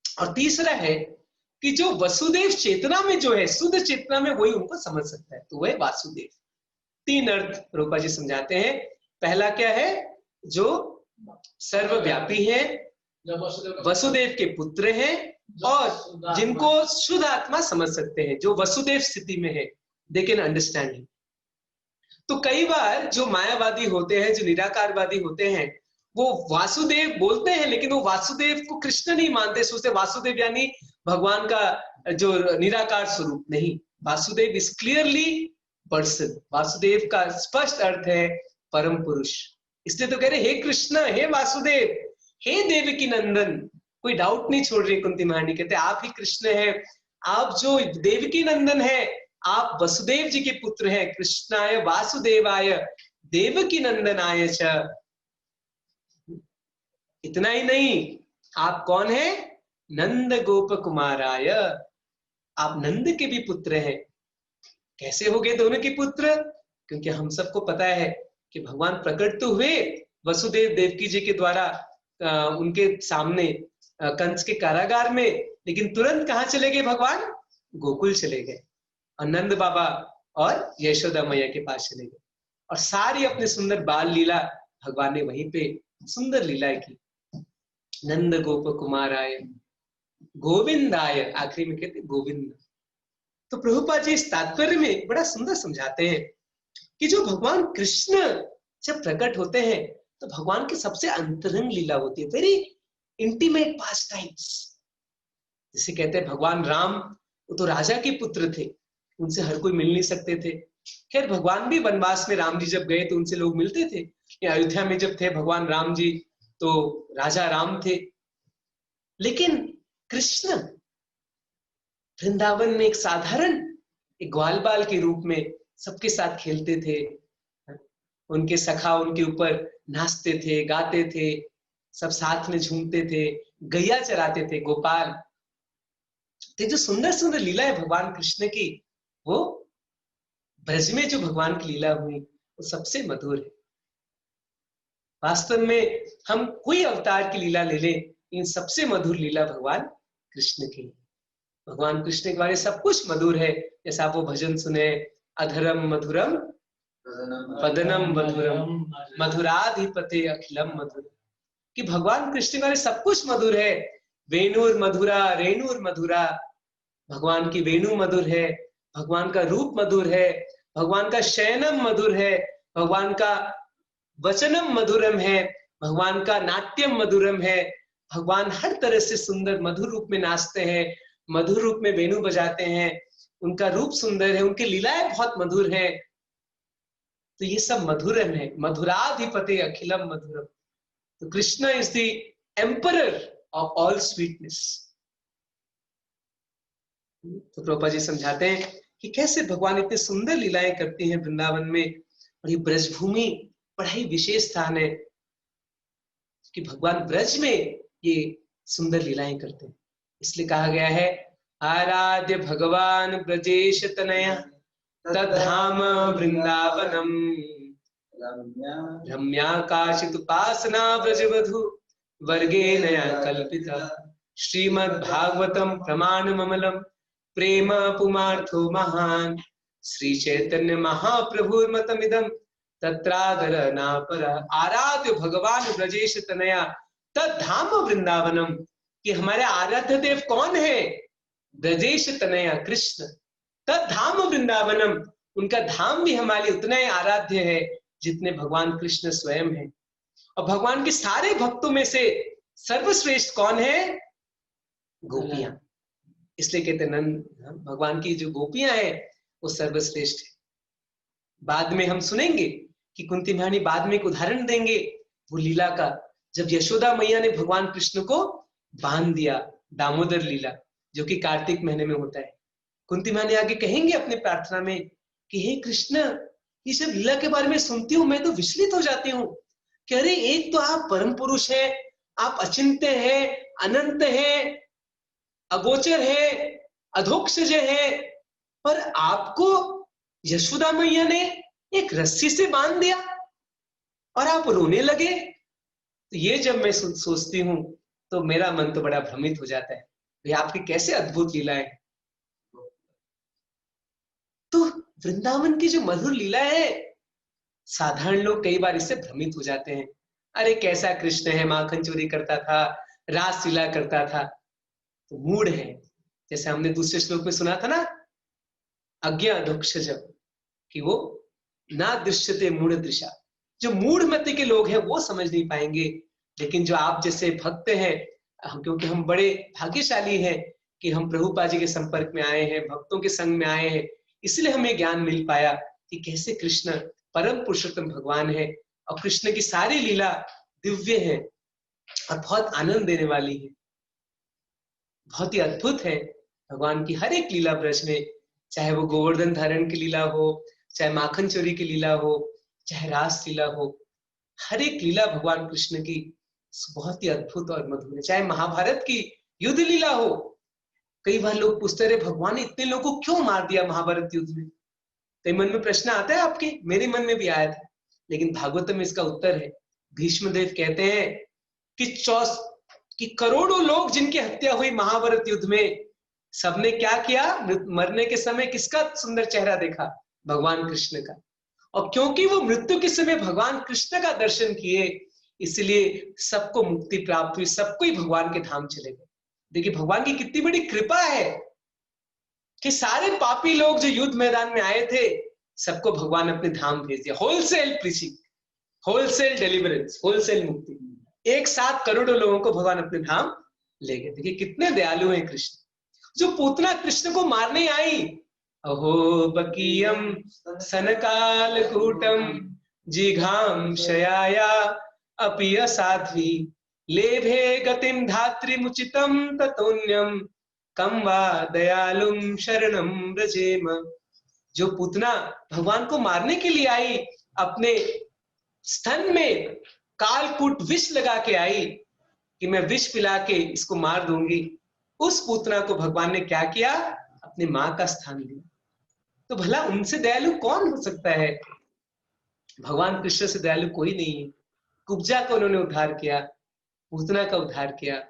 और तीसरा है कि जो वसुदेव चेतना में जो है, शुद्ध चेतना में, वही उनको समझ सकता है, तो वह वासुदेव। तीन अर्थ प्रभुपा जी समझाते हैं। पहला क्या है, जो सर्वव्यापी है, वसुदेव के पुत्र हैं, और जिनको शुद्ध आत्मा समझ सकते हैं, जो वसुदेव स्थिति में है, दे कैन अंडरस्टैंड हिम। तो कई बार जो मायावादी होते हैं, जो निराकारवादी होते हैं, वो वासुदेव बोलते हैं, लेकिन वो वासुदेव को कृष्ण नहीं मानते, सोचते वासुदेव यानी भगवान का जो निराकार स्वरूप। नहीं, Vasudev is clearly person. Vasudev का स्पष्ट अर्थ है परम पुरुष। इसलिए तो कह रहे हे कृष्ण, हे वासुदेव, हे देवकी नंदन। कोई डाउट नहीं छोड़ रही कुंती महारानी, कहते आप ही कृष्ण हैं, आप जो देवकी नंदन है, आप वसुदेव जी के पुत्र हैं। कृष्णाय वासुदेवाय देवकी नंदनाय च। इतना ही नहीं, आप कौन है, नंद गोप कुमाराय, आप नंद के भी पुत्र हैं। कैसे हो गए दोनों के पुत्र? क्योंकि हम सबको पता है कि भगवान प्रकट तो हुए वसुदेव देवकी जी के द्वारा उनके सामने कंस के कारागार में, लेकिन तुरंत कहां चले गए भगवान? गोकुल चले गए, और नंद बाबा और यशोदा मैया के पास चले गए, और सारी अपने सुंदर बाल लीला भगवान ने वहीं पे सुंदर लीला की। नंद गोप कुमाराय गोविंदाय, आखिरी में कहते गोविंद। तो प्रभुपाद जी इस तात्पर्य में बड़ा सुंदर समझाते हैं कि जो भगवान कृष्ण जब प्रकट होते हैं, तो भगवान की सबसे अंतरंग लीला होती है, वेरी इंटीमेट पास टाइम्स। जैसे कहते हैं भगवान राम, वो तो राजा के पुत्र थे, उनसे हर कोई मिल नहीं सकते थे। खैर भगवान भी वनवास में राम जी जब गए तो उनसे लोग मिलते थे। अयोध्या में जब थे भगवान राम जी, तो राजा राम थे। लेकिन कृष्ण वृंदावन में एक साधारण एक ग्वाल बाल के रूप में सबके साथ खेलते थे। उनके सखा उनके ऊपर नाचते थे, गाते थे, सब साथ में झूमते थे, गैया चराते थे, गोपाल। तो जो सुंदर सुंदर लीला है भगवान कृष्ण की, वो ब्रज में जो भगवान की लीला हुई वो सबसे मधुर है। वास्तव में हम कोई अवतार की लीला ले लें, इन सबसे मधुर लीला भगवान कृष्ण की। भगवान कृष्ण के बारे में सब कुछ मधुर है। जैसा आप वो भजन सुने, अधरम मधुरम वदनम मधुरम मधुराधिपते अखिलम मधुर, कि भगवान कृष्ण के बारे में सब कुछ मधुर है। वेणुर मधुरा रेणुर मधुरा, भगवान की वेणु मधुर है, भगवान का रूप मधुर है, भगवान का शयनम मधुर है, भगवान का वचनम मधुरम है, भगवान का नाट्यम मधुरम है। भगवान हर तरह से सुंदर मधुर रूप में नाचते हैं, मधुर रूप में वेणु बजाते हैं, उनका रूप सुंदर है, उनकी लीलाएं बहुत मधुर है। तो ये सब मधुरम है, मधुराधिपते अखिलम मधुरम। तो Krishna is the emperor of all sweetness. तो प्रभुपाद जी समझाते हैं कि कैसे भगवान इतने सुंदर लीलाएं करते हैं वृंदावन में, और ये ब्रजभूमि बड़ा ही विशेष स्थान है कि भगवान ब्रज में ये सुंदर लीलाएं करते हैं। इसलिए कहा गया है आराध्य भगवान ब्रजेश तनया तद्धाम वृंदावनम रम्याकाशित उपासना ब्रजवधु वर्गे नया कल्पिता श्रीमद् भागवतम प्रमाणममलम प्रेम पुमार्थो महान श्री चैतन्य महाप्रभुर्मतमिदं तत्रादर नापर। आराध्य भगवान ब्रजेश तनया तद्धाम वृंदावनम, कि हमारे आराध्य देव कौन है? ब्रजेश तनया कृष्ण। तद्धाम वृंदावनम, उनका धाम भी हमारे उतना ही आराध्य है जितने भगवान कृष्ण स्वयं है। और भगवान के सारे भक्तों में से सर्वश्रेष्ठ कौन है? गोपियां। इसलिए कहते नंद, भगवान की जो गोपियां हैं वो सर्वश्रेष्ठ है। बाद में हम सुनेंगे कि कुंती महारानी बाद में एक उदाहरण देंगे वो लीला का, जब यशोदा मैया ने भगवान कृष्ण को बांध दिया, दामोदर लीला जो कि कार्तिक महीने में होता है। कुंती महारानी आगे कहेंगे अपने प्रार्थना में कि हे कृष्ण, ये सब लीला के बारे में सुनती हूँ मैं तो विचलित हो जाती हूँ कि अरे एक तो आप परम पुरुष है, आप अचिंत्य है, अनंत है, अगोचर है, अधोक्षज है, पर आपको यशोदा मैया ने एक रस्सी से बांध दिया और आप रोने लगे। तो ये जब मैं सोचती हूँ तो मेरा मन तो बड़ा भ्रमित हो जाता है, ये आपकी कैसे अद्भुत लीलाएं। तो वृंदावन की जो मधुर लीला है, साधारण लोग कई बार इससे भ्रमित हो जाते हैं, अरे कैसा कृष्ण है, माखन चोरी करता था, रास लीला करता था। तो मूढ़ है, जैसे हमने दूसरे श्लोक में सुना था ना, अज्ञा अधोक्षज, कि वो ना दृश्यते मूढ़ दृशा, जो मूढ़ मति के लोग हैं वो समझ नहीं पाएंगे। लेकिन जो आप जैसे भक्त हैं, क्योंकि हम बड़े भाग्यशाली हैं कि हम प्रभुपाद जी के संपर्क में आए हैं, भक्तों के संग में आए हैं, इसलिए हमें ज्ञान मिल पाया कि कैसे कृष्ण परम पुरुषोत्तम भगवान है और कृष्ण की सारी लीला दिव्य है और बहुत आनंद देने वाली है, बहुत ही अद्भुत है। भगवान की हर एक लीला ब्रज में, चाहे वो गोवर्धन धारण की लीला हो, चाहे माखन चोरी की लीला हो, चाहे रास लीला हो, हर एक लीला भगवान कृष्ण की बहुत ही अद्भुत और मधुर है। चाहे महाभारत की युद्ध लीला हो, कई बार लोग पूछते रहे भगवान ने इतने लोगों को क्यों मार दिया महाभारत युद्ध में, कई मन में प्रश्न आता है आपके, मेरे मन में भी आया था, लेकिन भागवत में इसका उत्तर है। भीष्मदेव कहते हैं कि करोड़ों लोग जिनकी हत्या हुई महाभारत युद्ध में, सबने क्या किया, मरने के समय किसका सुंदर चेहरा देखा, भगवान कृष्ण का। और क्योंकि वो मृत्यु के समय भगवान कृष्ण का दर्शन किए, इसलिए सबको मुक्ति प्राप्त हुई, सबको ही भगवान के धाम चले गए। देखिए भगवान की कितनी बड़ी कृपा है कि सारे पापी लोग जो युद्ध मैदान में आए थे, सबको भगवान अपने धाम भेज दिया। Wholesale preaching, wholesale deliverance, wholesale मुक्ति, एक साथ करोड़ों लोगों को भगवान अपने धाम ले गए। देखिए कितने दयालु हैं कृष्ण। जो पूतना कृष्ण को मारने आई, अहो बकीयम सनकाल कूटम जिघाम शयाया अपिय साध्वी लेभे गतिम धात्री मुचितम ततोन्यम कम वा दयालुम शरणम ब्रजेम। जो पूतना भगवान को मारने के लिए आई, अपने स्तन में कालकूट विष लगा के आई कि मैं विष पिला के इसको मार दूंगी, उस पूतना को भगवान ने क्या किया, अपने मां का स्थान दिया। तो भला उनसे दयालु कौन हो सकता है? भगवान कृष्ण से दयालु कोई नहीं है। कुब्जा को उन्होंने उद्धार किया, पूतना का उद्धार किया,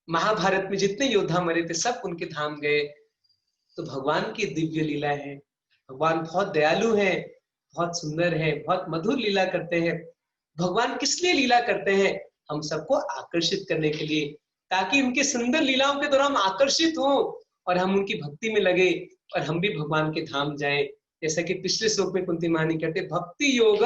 महाभारत में जितने योद्धा मरे थे सब उनके धाम गए। तो भगवान की दिव्य लीला है। भगवान बहुत दयालु है, बहुत सुंदर है, बहुत मधुर लीला करते हैं। भगवान किस लिए लीला करते हैं? हम सबको आकर्षित करने के लिए, ताकि उनके सुंदर लीलाओं के द्वारा हम आकर्षित हो और हम उनकी भक्ति में लगे और हम भी भगवान के धाम जाएं। जैसा कि पिछले श्लोक में कुंती महारानी कहते, भक्ति योग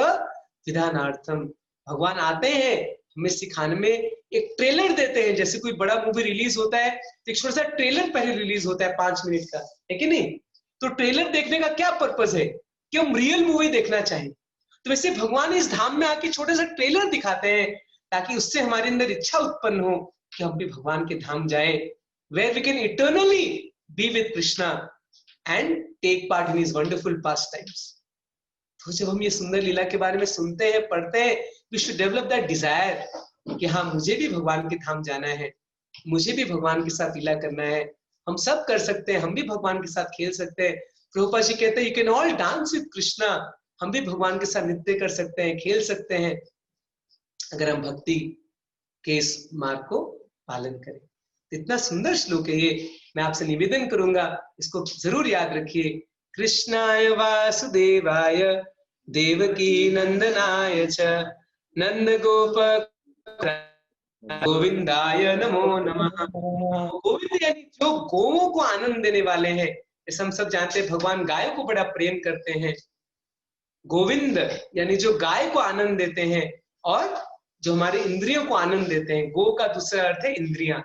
विधानार्थम। भगवान आते हैं हमें सिखाने में, एक ट्रेलर देते हैं। जैसे कोई बड़ा मूवी रिलीज होता है तो एक छोटा सा ट्रेलर पहले रिलीज होता है 5 मिनट का, है कि नहीं? तो ट्रेलर देखने का क्या पर्पस है कि हम रियल मूवी देखना चाहें। तो वैसे भगवान इस धाम में आके छोटे सा ट्रेलर दिखाते हैं ताकि उससे हमारे अंदर इच्छा उत्पन्न हो कि हम भी भगवान के धाम जाएं, where we can eternally be with Krishna and take part in his wonderful pastimes. तो जब हम ये सुंदर लीला के बारे में सुनते हैं, पढ़ते हैं, we should develop that desire कि हाँ मुझे भी भगवान के धाम जाना है, मुझे भी भगवान के साथ लीला करना है। हम सब कर सकते हैं, हम भी भगवान के साथ खेल सकते हैं। प्रभुपाद जी कहते हैं, you can all dance with Krishna। हम भी भगवान के साथ नृत्य कर सकते हैं, खेल सकते हैं, अगर हम भक्ति के इस मार्ग को पालन करें। इतना सुंदर श्लोक है ये, मैं आपसे निवेदन करूंगा इसको जरूर याद रखिए। कृष्णाय वासुदेवाय देवकी नंदनाय च नंद गोप गोविंदाय नमो नमः। गोविंद यानी जो गौओं को आनंद देने वाले हैं। जैसे हम सब जानते हैं भगवान गायों को बड़ा प्रेम करते हैं। गोविंद यानी जो गाय को आनंद देते हैं और जो हमारे इंद्रियों को आनंद देते हैं। गो का दूसरा अर्थ है इंद्रियां।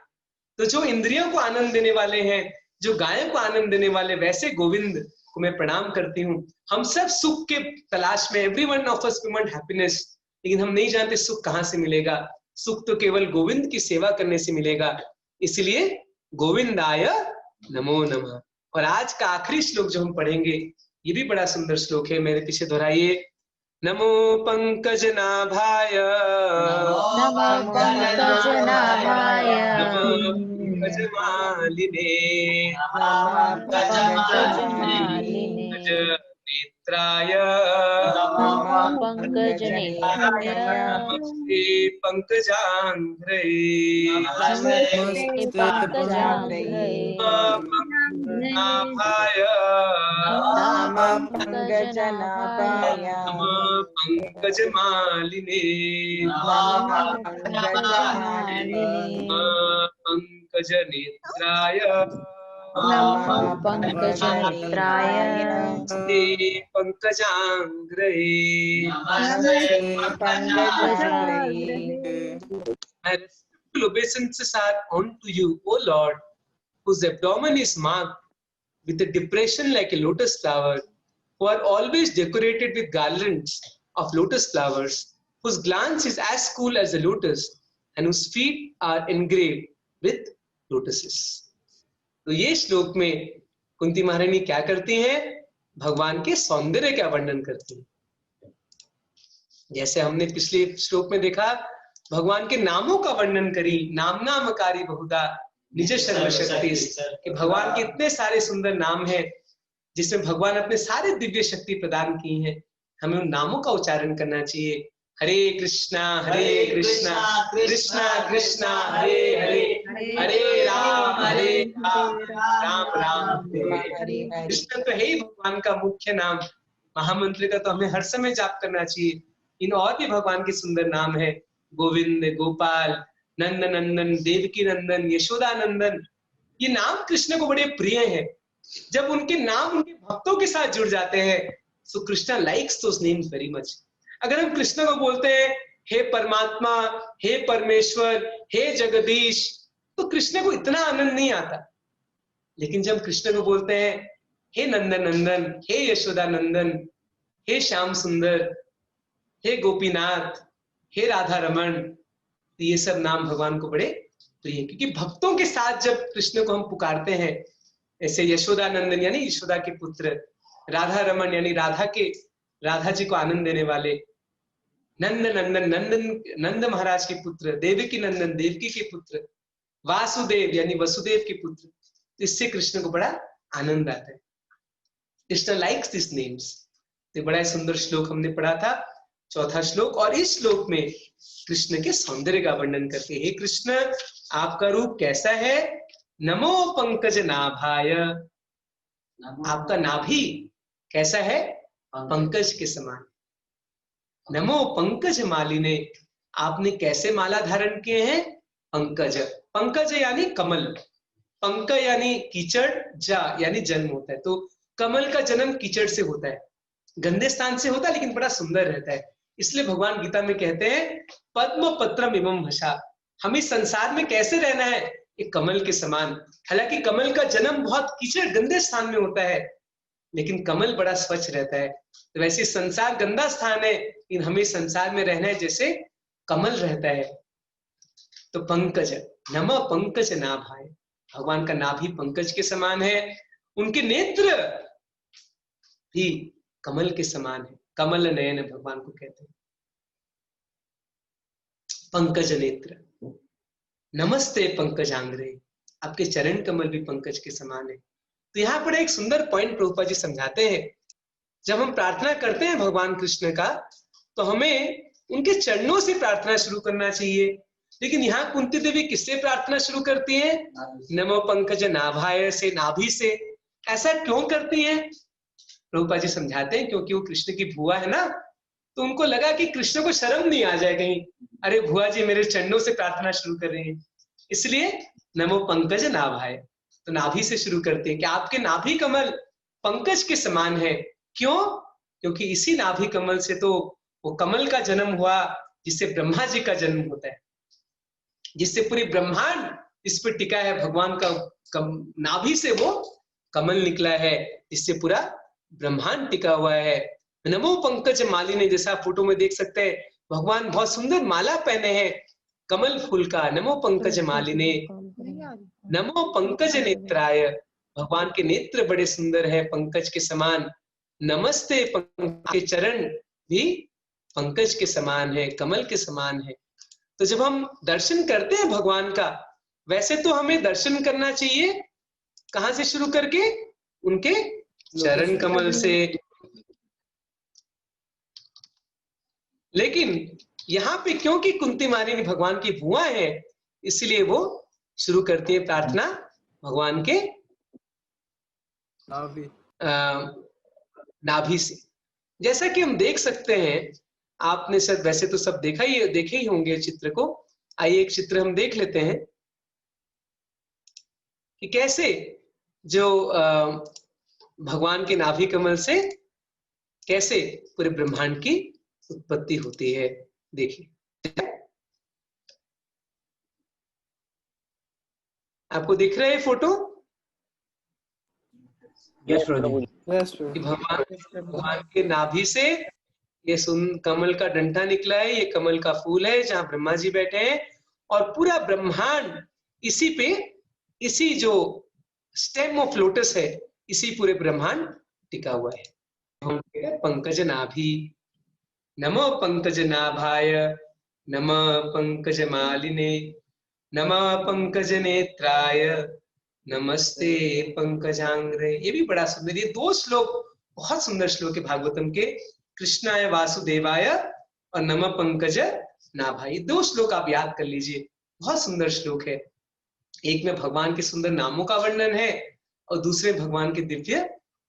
तो जो इंद्रियों को आनंद देने वाले हैं, जो गायों को आनंद देने वाले, वैसे गोविंद को मैं प्रणाम करती हूँ। हम सब सुख के तलाश में, everyone of us we want happiness, लेकिन हम नहीं जानते सुख कहाँ से मिलेगा। सुख तो केवल गोविंद की सेवा करने से मिलेगा। इसलिए गोविंदाय नमो नमः। और आज का आखिरी श्लोक जो हम पढ़ेंगे, ये भी बड़ा सुंदर श्लोक है, मेरे पीछे दोहराइए। नमो पंकज नाभाय, नमो पंकज नाभाय, नमो पंकज मालिने, पंकज मालिने, नेत्राय, पंकज नेत्राय, नमस्ते पंकजांघ्रये, नमस्ते पंकजांघ्रये, नाभाय, नमो पंकज नाभाय, नमो पंकज मालिने, पंकज मालिने, पंकज नेत्राय, नमो Pankaj नेत्राय, पंकजांघ्रये। My respectful obeisances are unto you, O Lord, whose abdomen is marked with a depression like a lotus flower, who are always decorated with garlands of lotus flowers, whose glance is as cool as a lotus, and whose feet are engraved with lotuses. तो ये श्लोक में कुंती महारानी क्या करती हैं? भगवान के सौंदर्य का वर्णन करती हैं। जैसे हमने पिछले श्लोक में देखा, भगवान के नामों का वर्णन करी, नाम नामकारी बहुधा निज सर्वशक्ति, कि भगवान के इतने सारे सुंदर नाम हैं जिसमें भगवान अपने सारे दिव्य शक्ति प्रदान की हैं। हमें उन नामों का उच्चारण करना चाहिए। हरे कृष्णा कृष्णा कृष्णा हरे हरे, हरे राम राम राम हरे। कृष्ण तो है ही भगवान का मुख्य नाम, महामंत्र का तो हमें हर समय जाप करना चाहिए। इन और भी भगवान के सुंदर नाम है, गोविंद, गोपाल, नंद नंदन, देवकी नंदन, यशोदा नंदन। ये नाम कृष्ण को बड़े प्रिय हैं। जब उनके नाम उनके भक्तों के साथ जुड़ जाते हैं, सो कृष्णा लाइक्स दोस नेम्स वेरी मच। अगर हम कृष्ण को बोलते हैं हे परमात्मा, हे परमेश्वर, हे जगदीश, तो कृष्ण को इतना आनंद नहीं आता। लेकिन जब कृष्ण को बोलते हैं हे नंदन नंदन, हे यशोदा नंदन, हे श्याम सुंदर, हे गोपीनाथ, हे राधा रमन, तो ये सब नाम भगवान को बड़े प्रिय है। क्योंकि भक्तों के साथ जब कृष्ण को हम पुकारते हैं, ऐसे यशोदा नंदन यानी यशोदा के पुत्र, राधा रमन यानी राधा जी को आनंद देने वाले, नंद नंदन नंद महाराज के पुत्र, देवकी नंदन देवकी के पुत्र, वासुदेव यानी वसुदेव के पुत्र, इससे कृष्ण को बड़ा आनंद आता है। Krishna likes this names. तो बड़ा सुंदर श्लोक हमने पढ़ा था, चौथा श्लोक। और इस श्लोक में कृष्ण के सौंदर्य का वर्णन करते हैं। हे कृष्ण, आपका रूप कैसा है? नमो पंकज नाभाय, आपका नाभि कैसा है? पंकज के समान। नमो पंकज मालिने, आपने कैसे माला धारण किए हैं? पंकज, पंकज यानी कमल, पंक यानी कीचड़, जा यानी जन्म होता है। तो कमल का जन्म कीचड़ से होता है, गंदे स्थान से होता है, लेकिन बड़ा सुंदर रहता है। इसलिए भगवान गीता में कहते हैं पद्म पत्रम इमं भषा, हमें संसार में कैसे रहना है? एक कमल के समान। हालांकि कमल का जन्म बहुत कीचड़ गंदे स्थान में होता है, लेकिन कमल बड़ा स्वच्छ रहता है। तो वैसे संसार गंदा स्थान है, लेकिन हमें संसार में रहना है जैसे कमल रहता है। तो पंकज, नमः पंकज नाभाय, भगवान का नाभि पंकज के समान है, उनके नेत्र भी कमल के समान है। कमल नयन भगवान को कहते हैं, पंकज नेत्र। नमस्ते पंकजांग्रे, आपके चरण कमल भी पंकज के समान है। तो यहाँ पर एक सुंदर पॉइंट प्रभुपाद जी समझाते हैं। जब हम प्रार्थना करते हैं भगवान कृष्ण का, तो हमें उनके चरणों से प्रार्थना शुरू करना चाहिए। लेकिन यहाँ कुंती देवी किससे प्रार्थना शुरू करती है? नमो पंकज नाभाय से, नाभि से। ऐसा क्यों करती हैं? प्रभुपाद जी समझाते हैं क्योंकि वो कृष्ण की बुआ है ना, तो उनको लगा कि कृष्ण को शर्म नहीं आ जाए कहीं, अरे बुआ जी मेरे चरणों से प्रार्थना शुरू कर रहे हैं, इसलिए नमो पंकज नाभाय, तो नाभि से शुरू करते हैं कि आपके नाभि कमल पंकज के समान है। क्यों? क्योंकि इसी नाभि कमल से तो वो कमल का जन्म हुआ जिससे ब्रह्मा जी का जन्म होता है, जिससे पूरी ब्रह्मांड इस पर टिका है। भगवान का नाभि से वो कमल निकला है, जिससे पूरा ब्रह्मांड टिका हुआ है। नमो पंकज मालिनी, जैसा फोटो में देख सकते हैं, भगवान बहुत सुंदर माला पहने हैं कमल फूल का। नमो पंकज मालिनी, नमो पंकज नेत्राय, भगवान के नेत्र बड़े सुंदर है पंकज के समान। नमस्ते पंकज के चरण भी पंकज के समान है, कमल के समान है। तो जब हम दर्शन करते हैं भगवान का, वैसे तो हमें दर्शन करना चाहिए कहां से शुरू करके, उनके चरण कमल से। लेकिन यहाँ पे क्योंकि कुंती मालिनी भगवान की बुआ है, इसलिए वो शुरू करती है प्रार्थना भगवान के नाभि से। जैसा कि हम देख सकते हैं, आपने शायद वैसे तो सब देखे ही होंगे चित्र को। आइए एक चित्र हम देख लेते हैं कि कैसे जो भगवान के नाभि कमल से कैसे पूरे ब्रह्मांड की उत्पत्ति होती है। देखिए, आपको दिख रहा है फोटो? यस प्रभु। कि भगवान के नाभि से ये कमल का डंठा निकला है, ये कमल का फूल है जहां ब्रह्मा जी बैठे हैं, और पूरा ब्रह्मांड इसी जो स्टेम ऑफ लोटस है, इसी पूरे ब्रह्मांड टिका हुआ है। पंकज नाभि, नमो पंकज नाभाय, नमः पंकज मालिने, नमः पंकज नेत्राय, नमस्ते पंकजांग्रे। ये भी बड़ा सुंदर, ये 2 श्लोक बहुत सुंदर श्लोक है भागवतम के, कृष्णाय वासुदेवाय और नमः पंकज नाभाय। 2 श्लोक आप याद कर लीजिए, बहुत सुंदर श्लोक है। एक में भगवान के सुंदर नामों का वर्णन है और दूसरे भगवान के दिव्य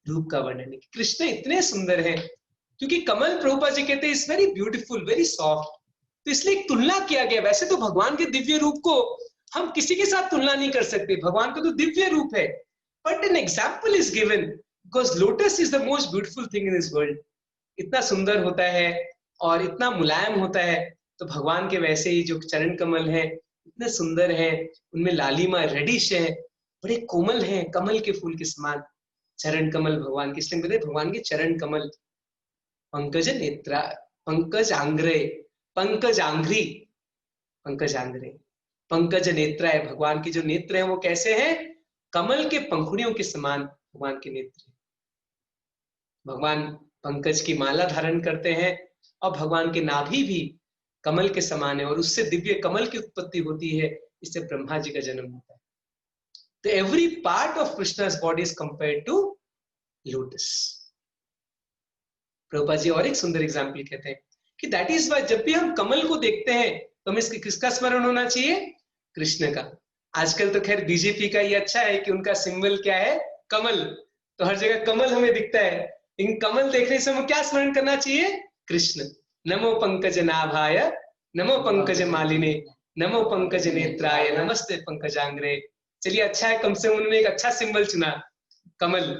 रूप का वर्णन है। कृष्ण इतने सुंदर है, क्योंकि कमल, प्रभुपाद जी कहते हैं is very beautiful, very soft, तो इसलिए एक तुलना किया गया। वैसे तो भगवान के दिव्य रूप को हम किसी के साथ तुलना नहीं कर सकते, भगवान का तो दिव्य रूप है, but an example is given because lotus is the most beautiful thing in this world. इतना सुंदर होता है और इतना मुलायम होता है, तो भगवान के वैसे ही जो चरण कमल है इतने सुंदर है, उनमें लालिमा रेडिश है, बड़े कोमल है, कमल के फूल के समान चरण कमल भगवान के। इसलिए कहते हैं भगवान के चरण कमल। पंकज नेत्रा, पंकज आंग्रे, पंकज आंग्री, पंकज आंग्रे, पंकज नेत्र है। भगवान के जो नेत्र हैं वो कैसे हैं? कमल के पंखुड़ियों के समान भगवान के नेत्र। भगवान पंकज की माला धारण करते हैं और भगवान के नाभि भी कमल के समान है, और उससे दिव्य कमल की उत्पत्ति होती है, इससे ब्रह्मा जी का जन्म होता है। तो every part of Krishna's body is compared to lotus. Prabhupada ji और एक सुंदर एग्जाम्पल कहते हैं कि दैट इज वाई जब भी हम कमल को देखते हैं तो हमें किसका स्मरण होना चाहिए? कृष्ण का। आजकल तो खैर बीजेपी का ये अच्छा है कि उनका सिंबल क्या है? कमल, तो हर जगह कमल हमें दिखता है, लेकिन कमल देखने से हमें क्या स्मरण करना चाहिए? कृष्ण। नमो पंकज नाभाय, नमो पंकज मालिने, नमो पंकज नेत्राय, नमस्ते पंकजांग्रे। चलिए, अच्छा है, कम से कम उन्होंने एक अच्छा सिंबल चुना, कमल,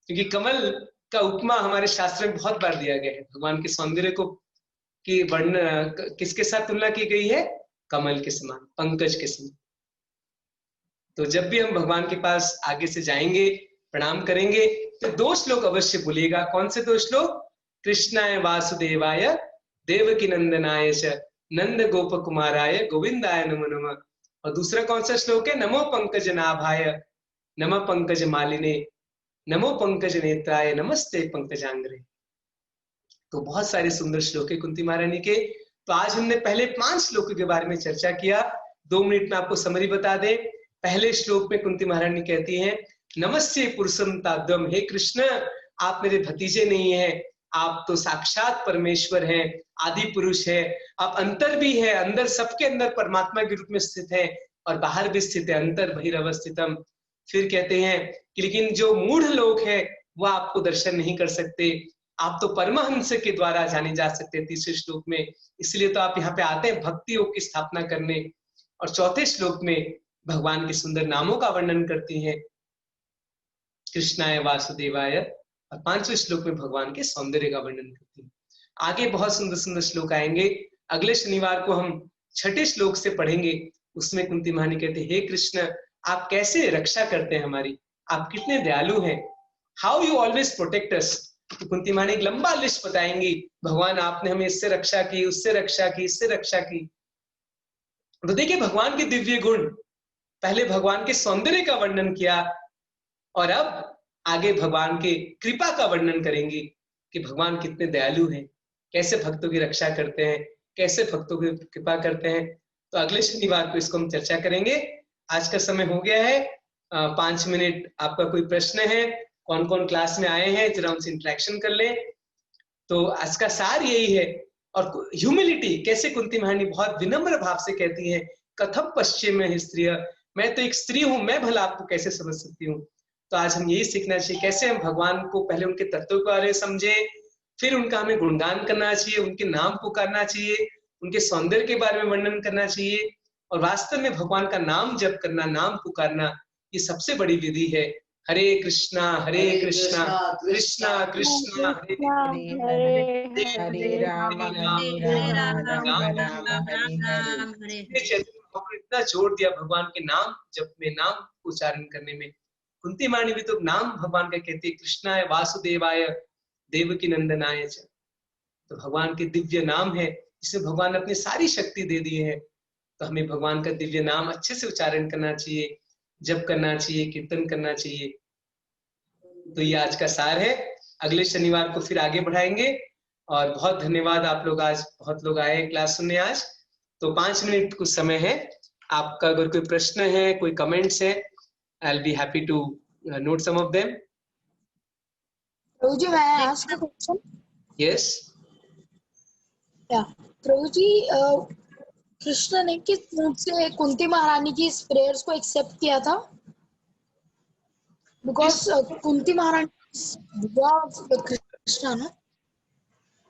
क्योंकि कमल का उपमा हमारे शास्त्र में बहुत बार दिया गया है। भगवान के सौंदर्य को की वर्णन किसके साथ तुलना की गई है? कमल के समान, पंकज के समान। तो जब भी हम भगवान के पास आगे से जाएंगे, प्रणाम करेंगे, तो 2 श्लोक अवश्य बोलिएगा। कौन से 2 श्लोक? कृष्णाय वासुदेवाय देवकी नंदनाय च नंद गोप कुमाराय गोविंदाय नमो नमः। और दूसरा कौन सा श्लोक है? नमो पंकज नाभाय, नमः पंकज मालिने, नमो पंकज नेत्राय, नमस्ते पंकजांग्रे। तो बहुत सारे सुंदर श्लोक है कुंती महारानी के। तो आज हमने पहले 5 श्लोकों के बारे में चर्चा किया। 2 मिनट में आपको समरी बता दे। पहले श्लोक में कुंती महारानी कहती हैं, नमस्ते पुरुषम ताद्वम, हे कृष्ण आप मेरे भतीजे नहीं हैं, आप तो साक्षात परमेश्वर हैं, आदि पुरुष है, आप अंतर भी है, अंदर सबके अंदर परमात्मा के रूप में स्थित है और बाहर भी स्थित है, अंतर बहिरवस्थितम। फिर कहते हैं कि लेकिन जो मूढ़ लोग हैं वो आपको दर्शन नहीं कर सकते, आप तो परमहंस के द्वारा जाने जा सकते हैं 3 श्लोक में, इसलिए तो आप यहाँ पे आते हैं भक्ति योग की स्थापना करने। और 4 श्लोक में भगवान के सुंदर नामों का वर्णन करती हैं, कृष्णाय वासुदेवाय, और 5वें श्लोक में भगवान के सौंदर्य का वर्णन करती हैं। आगे बहुत सुंदर सुंदर श्लोक आएंगे। अगले शनिवार को हम 6ठे श्लोक से पढ़ेंगे। उसमें कुंती महारानी कहते हैं, हे कृष्ण आप कैसे रक्षा करते हैं हमारी, आप कितने दयालु हैं, how you always protect us. तो कुंती महारानी एक लंबा लिस्ट बताएंगी, भगवान आपने हमें इससे रक्षा की, उससे रक्षा की, इससे रक्षा की। तो देखिए भगवान के दिव्य गुण, पहले भगवान के सौंदर्य का वर्णन किया और अब आगे भगवान के कृपा का वर्णन करेंगे कि भगवान कितने दयालु हैं, कैसे भक्तों की रक्षा करते हैं, कैसे भक्तों की कृपा करते हैं। तो अगले शनिवार को इसको हम चर्चा करेंगे। आज का समय हो गया है, 5 मिनट। आपका कोई प्रश्न है, कौन कौन क्लास में आए हैं, जरा उनसे इंटरेक्शन कर लें। तो आज का सार यही है। और ह्यूमिलिटी, कैसे कुंती महारानी बहुत विनम्र भाव से कहती है, कथम पश्चिम में स्त्रिय, मैं तो एक स्त्री हूं, मैं भला आपको कैसे समझ सकती हूँ। तो आज हम यही सीखना चाहिए, कैसे हम भगवान को पहले उनके तत्व के बारे में समझे, फिर उनका हमें गुणगान करना चाहिए, उनके नाम पुकारना चाहिए, उनके सौंदर्य के बारे में वर्णन करना चाहिए। और वास्तव में भगवान का नाम जप करना, नाम पुकारना, ये सबसे बड़ी विधि है। हरे कृष्णा कृष्णा कृष्णा हरे हरे राम इतना जोर दिया भगवान के नाम जप में, नाम उच्चारण करने में। कुंती महारानी भी तो नाम भगवान का कहती है, कृष्णाय वासुदेवाय देवकी नंदनाय च। तो भगवान के दिव्य नाम है, जिसे भगवान ने अपनी सारी शक्ति दे दी है। तो हमें भगवान का दिव्य नाम अच्छे से उच्चारण करना चाहिए, जप करना चाहिए, कीर्तन करना चाहिए। तो ये आज का सार है। अगले शनिवार को फिर आगे बढ़ाएंगे। और बहुत धन्यवाद, आप लोग आज बहुत लोग आए क्लास सुनने आज। तो 5 मिनट कुछ समय है, आपका अगर कोई प्रश्न है, कोई कमेंट्स है, I'll be happy to note some of them. प्रभु जी, मैं ask a question? Yes. Yeah. प्रभु जी, कृष्ण ने किस मूड से कुंती महारानी की इस प्रेयर्स को एक्सेप्ट किया था? Because कुंती महारानी कृष्ण ना।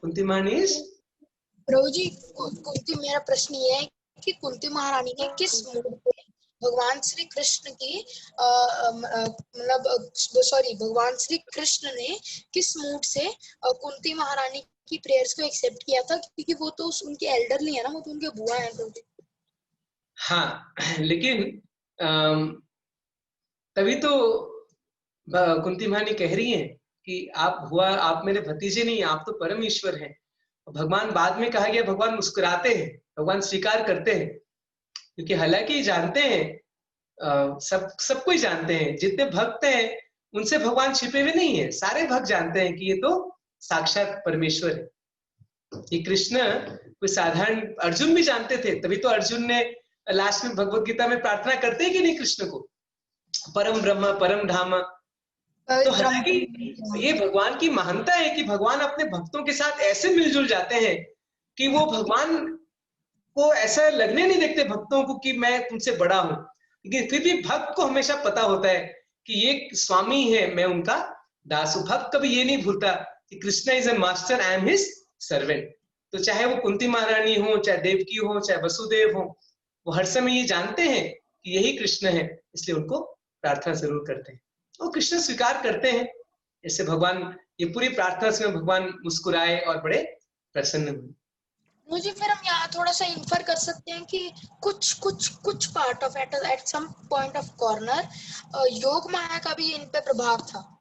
कुंती महारानी प्रभु जी, मेरा प्रश्न ये है कि कुंती महारानी ने किस मूड पे भगवान श्री कृष्ण की भगवान श्री कृष्ण ने किस मूड से कुंती महारानी की प्रेयर्स को एक्सेप्ट किया था? क्योंकि वो तो उनके एल्डरली है ना, वो तो उनके बुआ है। हाँ, लेकिन तभी तो कुंती महारानी कह रही हैं कि आप मेरे भतीजे नहीं, आप तो परम ईश्वर हैं। भगवान बाद में कहा गया, भगवान मुस्कुराते हैं, भगवान स्वीकार करते हैं, क्योंकि हालांकि जानते हैं, सब कोई जानते हैं, जितने भक्त हैं उनसे भगवान छिपे हुए नहीं है। सारे भक्त जानते हैं कि ये तो साक्षात परमेश्वर है। ये कृष्ण कोई साधारण, अर्जुन भी जानते थे, तभी तो अर्जुन ने लास्ट में भगवत गीता में प्रार्थना करते हैं कि नहीं कृष्ण को, परम ब्रह्म परम धाम। तो हालांकि ये भगवान की महानता है कि भगवान अपने भक्तों के साथ ऐसे मिलजुल जाते हैं कि वो भगवान को ऐसा लगने नहीं देखते भक्तों को कि मैं तुमसे बड़ा हूं, लेकिन फिर भी भक्त को हमेशा पता होता है कि ये स्वामी है, मैं उनका दास हूं। भक्त कभी ये नहीं भूलता कि Krishna is a master, I am his servant. तो चाहे वो कुंती महारानी हो, चाहे देवकी हो, चाहे वसुदेव हो, वो हर समय ये जानते हैं कि यही कृष्ण है, इसलिए उनको प्रार्थना जरूर करते हैं और कृष्ण स्वीकार करते हैं। ऐसे भगवान, ये पूरी प्रार्थना से भगवान मुस्कुराए और बड़े प्रसन्न हुए। मुझे फिर हम यहाँ थोड़ा सा इन्फर कर सकते हैं कि कुछ part of at some point of corner Yoga Maya का भी इन पे प्रभाव था।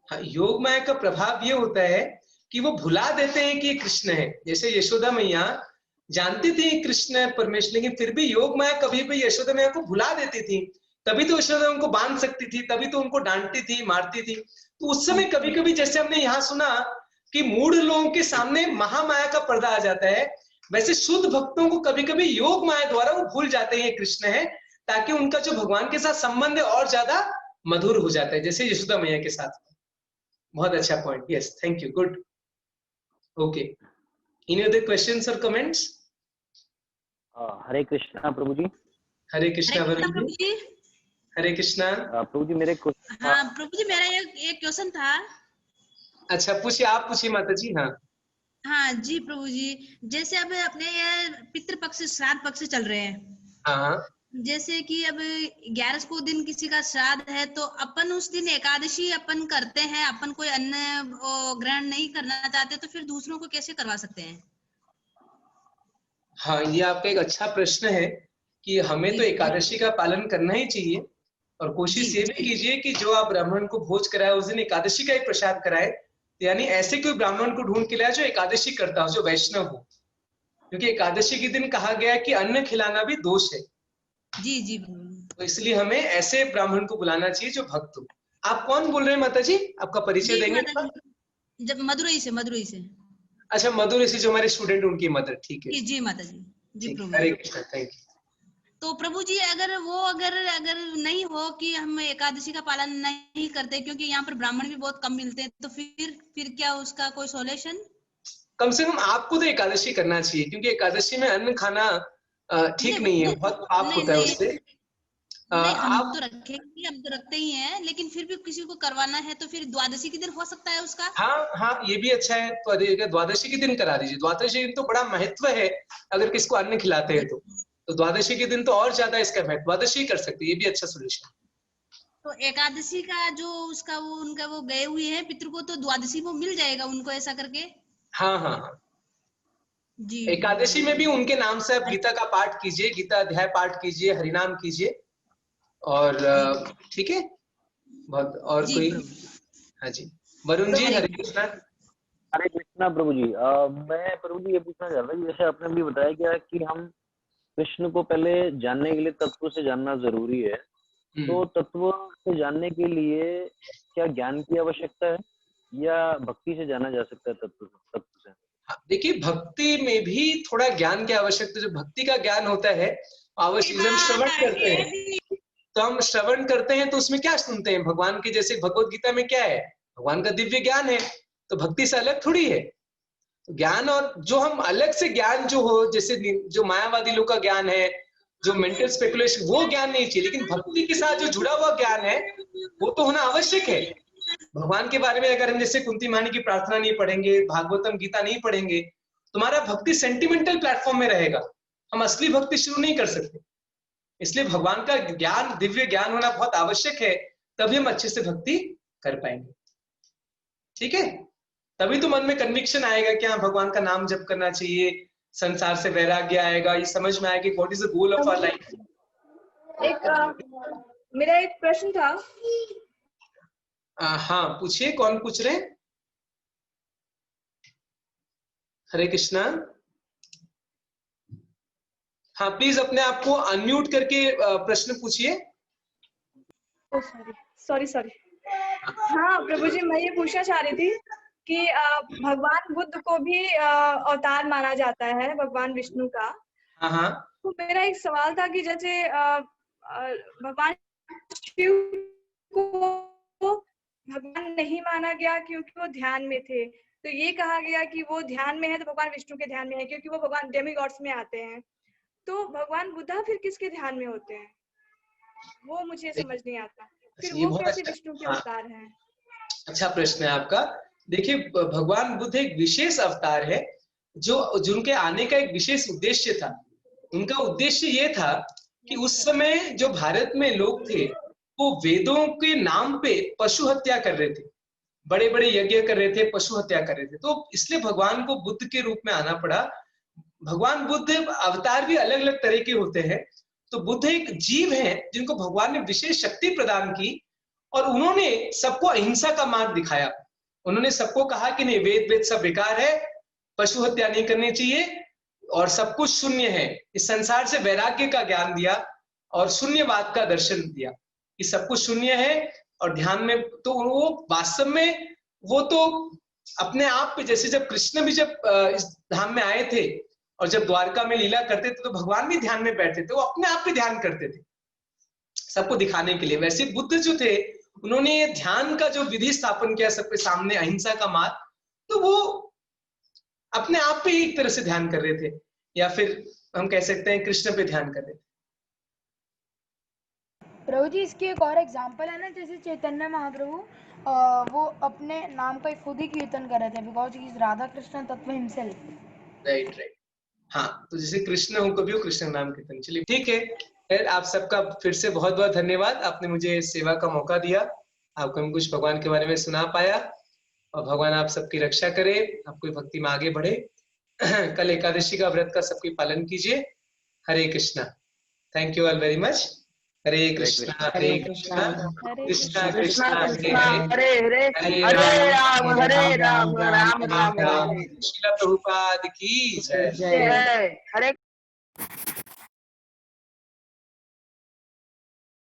हाँ, योग माया का प्रभाव ये होता है कि वो भुला देते हैं कि ये कृष्ण है। जैसे यशोदा मैया जानती थी कृष्ण परमेश्वर, लेकिन फिर भी योग माया कभी भी यशोदा मैया को भुला देती थी। तभी तो यशोदा उनको बांध सकती थी, तभी तो उनको डांटती थी, मारती थी। तो उस समय कभी कभी, जैसे हमने यहाँ सुना कि मूढ़ लोगों के सामने महामाया का पर्दा आ जाता है, वैसे शुद्ध भक्तों को कभी कभी योग माया द्वारा वो भूल जाते हैं ये कृष्ण है, ताकि उनका जो भगवान के साथ संबंध है और ज्यादा मधुर हो जाता है, जैसे यशोदा मैया के साथ। बहुत अच्छा point, yes, thank you, good, okay. Any other questions और कमेंट्स? हरे कृष्णा प्रभु जी। हरे कृष्णा प्रभु जी। हरे कृष्णा प्रभु जी। मेरे हाँ प्रभु जी, मेरा एक क्वेश्चन था। अच्छा, पूछिए, आप पूछिए माता जी। हाँ जी प्रभु जी, जैसे अब अपने ये पितृपक्ष श्राद्ध पक्ष चल रहे हैं, हाँ, जैसे कि अब 11 को दिन किसी का श्राद्ध है, तो अपन उस दिन एकादशी अपन करते हैं, अपन कोई अन्न ग्रहण नहीं करना चाहते, तो फिर दूसरों को कैसे करवा सकते हैं? हाँ, ये आपका एक अच्छा प्रश्न है कि हमें तो एकादशी का पालन करना ही चाहिए, और कोशिश जी, ये भी कीजिए कि जो आप ब्राह्मण को भोज कराए उस दिन एकादशी का ही प्रसाद कराए, यानी ऐसे कोई ब्राह्मण को ढूंढ के लाए जो एकादशी करता हो, जो वैष्णव हो, क्योंकि एकादशी के दिन कहा गया है कि अन्न खिलाना भी दोष है। जी जी प्रभु। तो इसलिए हमें ऐसे ब्राह्मण को बुलाना चाहिए जो भक्त हो। आप कौन बोल रहे हैं माता जी? आपका परिचय जी देंगे? माता जी, जब मदुरई से। अच्छा, मधुर से जो हमारे स्टूडेंट उनकी मदर, ठीक है। जी माता जी। जी ठीक, प्रभु। हरे कृष्णा, थैंक यू। तो प्रभु जी अगर नहीं हो कि हम एकादशी का पालन नहीं करते, क्योंकि यहाँ पर ब्राह्मण भी बहुत कम मिलते हैं, तो फिर क्या उसका कोई सॉल्यूशन? कम से कम आपको तो एकादशी करना चाहिए, क्योंकि एकादशी में अन्न खाना ठीक नहीं है, बहुत पाप होता है उससे। नहीं, हम आप तो रखेंगे, हम तो रखते ही हैं, लेकिन फिर भी किसी को करवाना है तो फिर द्वादशी के दिन हो सकता है उसका? हाँ, ये भी अच्छा है। तो द्वादशी के दिन करा दीजिए। द्वादशी के दिन तो बड़ा महत्व है, अगर किसको अन्न खिलाते हैं तो द्वादशी के दिन तो और ज्यादा इसका महत्व। द्वादशी कर सकते हैं, ये भी अच्छा सोल्यूशन। तो एकादशी का जो उसका उनका गए हुए हैं पितृ को, तो द्वादशी वो मिल जाएगा उनको ऐसा करके? हाँ। जी। एकादशी में भी उनके नाम से आप गीता का पाठ कीजिए, गीता अध्याय पाठ कीजिए, हरिनाम कीजिए, और ठीक है। बहुत और जी कोई? प्रभु। हाँ जी, वरुण जी, हरे कृष्णा। हरे कृष्णा प्रभु जी। मैं प्रभु जी ये पूछना चाह रहा था, जैसे आपने भी बताया क्या कि हम कृष्ण को पहले जानने के लिए तत्व से जानना जरूरी है, तो तत्व से जानने के लिए क्या ज्ञान की आवश्यकता है या भक्ति से जाना जा सकता है तत्व से? देखिए, भक्ति में भी थोड़ा ज्ञान की आवश्यकता। जो भक्ति का ज्ञान होता है आवश्यक, हम श्रवण करते हैं, तो हम श्रवण करते हैं तो उसमें क्या सुनते हैं? भगवान के, जैसे भगवत गीता में क्या है? भगवान का दिव्य ज्ञान है, तो भक्ति से अलग थोड़ी है। तो ज्ञान, और जो हम अलग से ज्ञान जो हो, जैसे जो मायावादी लोग का ज्ञान है, जो मेंटल स्पेकुलेशन, वो ज्ञान नहीं चाहिए। लेकिन भक्ति के साथ जो जुड़ा हुआ ज्ञान है वो तो होना आवश्यक है। भगवान के बारे में अगर हम जैसे कुंती मानी की प्रार्थना नहीं पढ़ेंगे, भागवतम गीता नहीं पढ़ेंगे, तुम्हारा भक्ति सेंटिमेंटल प्लेटफॉर्म में रहेगा, हम असली भक्ति शुरू नहीं कर सकते। इसलिए भगवान का ज्ञान, दिव्य ज्ञान होना बहुत आवश्यक है, तभी हम अच्छे से भक्ति कर पाएंगे। ठीक है, तभी तो मन में कन्विक्शन आएगा कि हाँ, भगवान का नाम जप करना चाहिए, संसार से वैराग्य आएगा, ये समझ में आएगा what is the goal of our life. मेरा एक प्रश्न था। हाँ, पूछिए, कौन पूछ रहे हैं? हरे कृष्णा। हाँ, प्लीज अपने आप को अनम्यूट करके प्रश्न पूछिए। सॉरी। हाँ प्रभु जी, मैं ये पूछना चाह रही थी कि भगवान बुद्ध को भी अवतार माना जाता है, भगवान विष्णु का। हाँ। तो मेरा एक सवाल था कि जैसे भगवान शिव को भगवान नहीं माना गया क्योंकि वो ध्यान में थे, तो ये कहा गया कि वो ध्यान में है तो भगवान विष्णु के ध्यान में है, क्योंकि वो भगवान डेमीगॉड्स में आते हैं। तो भगवान बुद्धा फिर किसके ध्यान में होते हैं? वो मुझे समझ नहीं आता। फिर वो कैसे विष्णु के अवतार हैं? अच्छा प्रश्न है आपका। देखिए, भगवान बुद्ध एक विशेष अवतार है, जिनके आने का एक विशेष उद्देश्य था। उनका उद्देश्य ये था कि उस समय जो भारत में लोग थे वो वेदों के नाम पे पशु हत्या कर रहे थे, बड़े बड़े यज्ञ कर रहे थे, पशु हत्या कर रहे थे। तो इसलिए भगवान को बुद्ध के रूप में आना पड़ा। भगवान बुद्ध अवतार भी अलग अलग तरह के होते हैं। तो बुद्ध एक जीव है जिनको भगवान ने विशेष शक्ति प्रदान की, और उन्होंने सबको अहिंसा का मार्ग दिखाया। उन्होंने सबको कहा कि नहीं, वेद सब बेकार है, पशु हत्या नहीं करनी चाहिए, और सब कुछ शून्य है। इस संसार से वैराग्य का ज्ञान दिया और शून्यवाद का दर्शन दिया कि सब कुछ शून्य है। और ध्यान में तो वो वास्तव में वो तो अपने आप पे, जैसे जब कृष्ण भी जब इस धाम में आए थे और जब द्वारका में लीला करते थे तो भगवान भी ध्यान में बैठते थे, वो अपने आप पे ध्यान करते थे सबको दिखाने के लिए। वैसे बुद्ध जो थे उन्होंने ध्यान का जो विधि स्थापन किया सबके सामने, अहिंसा का मार्ग, तो वो अपने आप पे एक तरह से ध्यान कर रहे थे, या फिर हम कह सकते हैं कृष्ण पे ध्यान कर रहे थे। प्रभु जी, इसकी एक और एग्जांपल है ना, जैसे चैतन्य महाप्रभु वो अपने नाम का खुद ही कीर्तन कर रहे थे, because he is Radha Krishna तत्व हिमसेल्फ। राइट। हाँ, तो जैसे कृष्ण हो कभी कृष्ण नाम कीर्तन। चलिए ठीक है, फिर आप सबका फिर से बहुत बहुत धन्यवाद, आपने मुझे सेवा का मौका दिया, आपको हम कुछ भगवान के बारे में सुना पाया, और भगवान आप सबकी रक्षा करे, आपको भक्ति में आगे बढ़े। कल एकादशी का व्रत का सबकी पालन कीजिए। Hare Krishna. Thank you all very much. Hare Krishna Krishna Krishna Krishna Hare Hare Hare Hare Hare Ram Ram Ram Ram Hare Srila Prabhupada की जय। जय हरे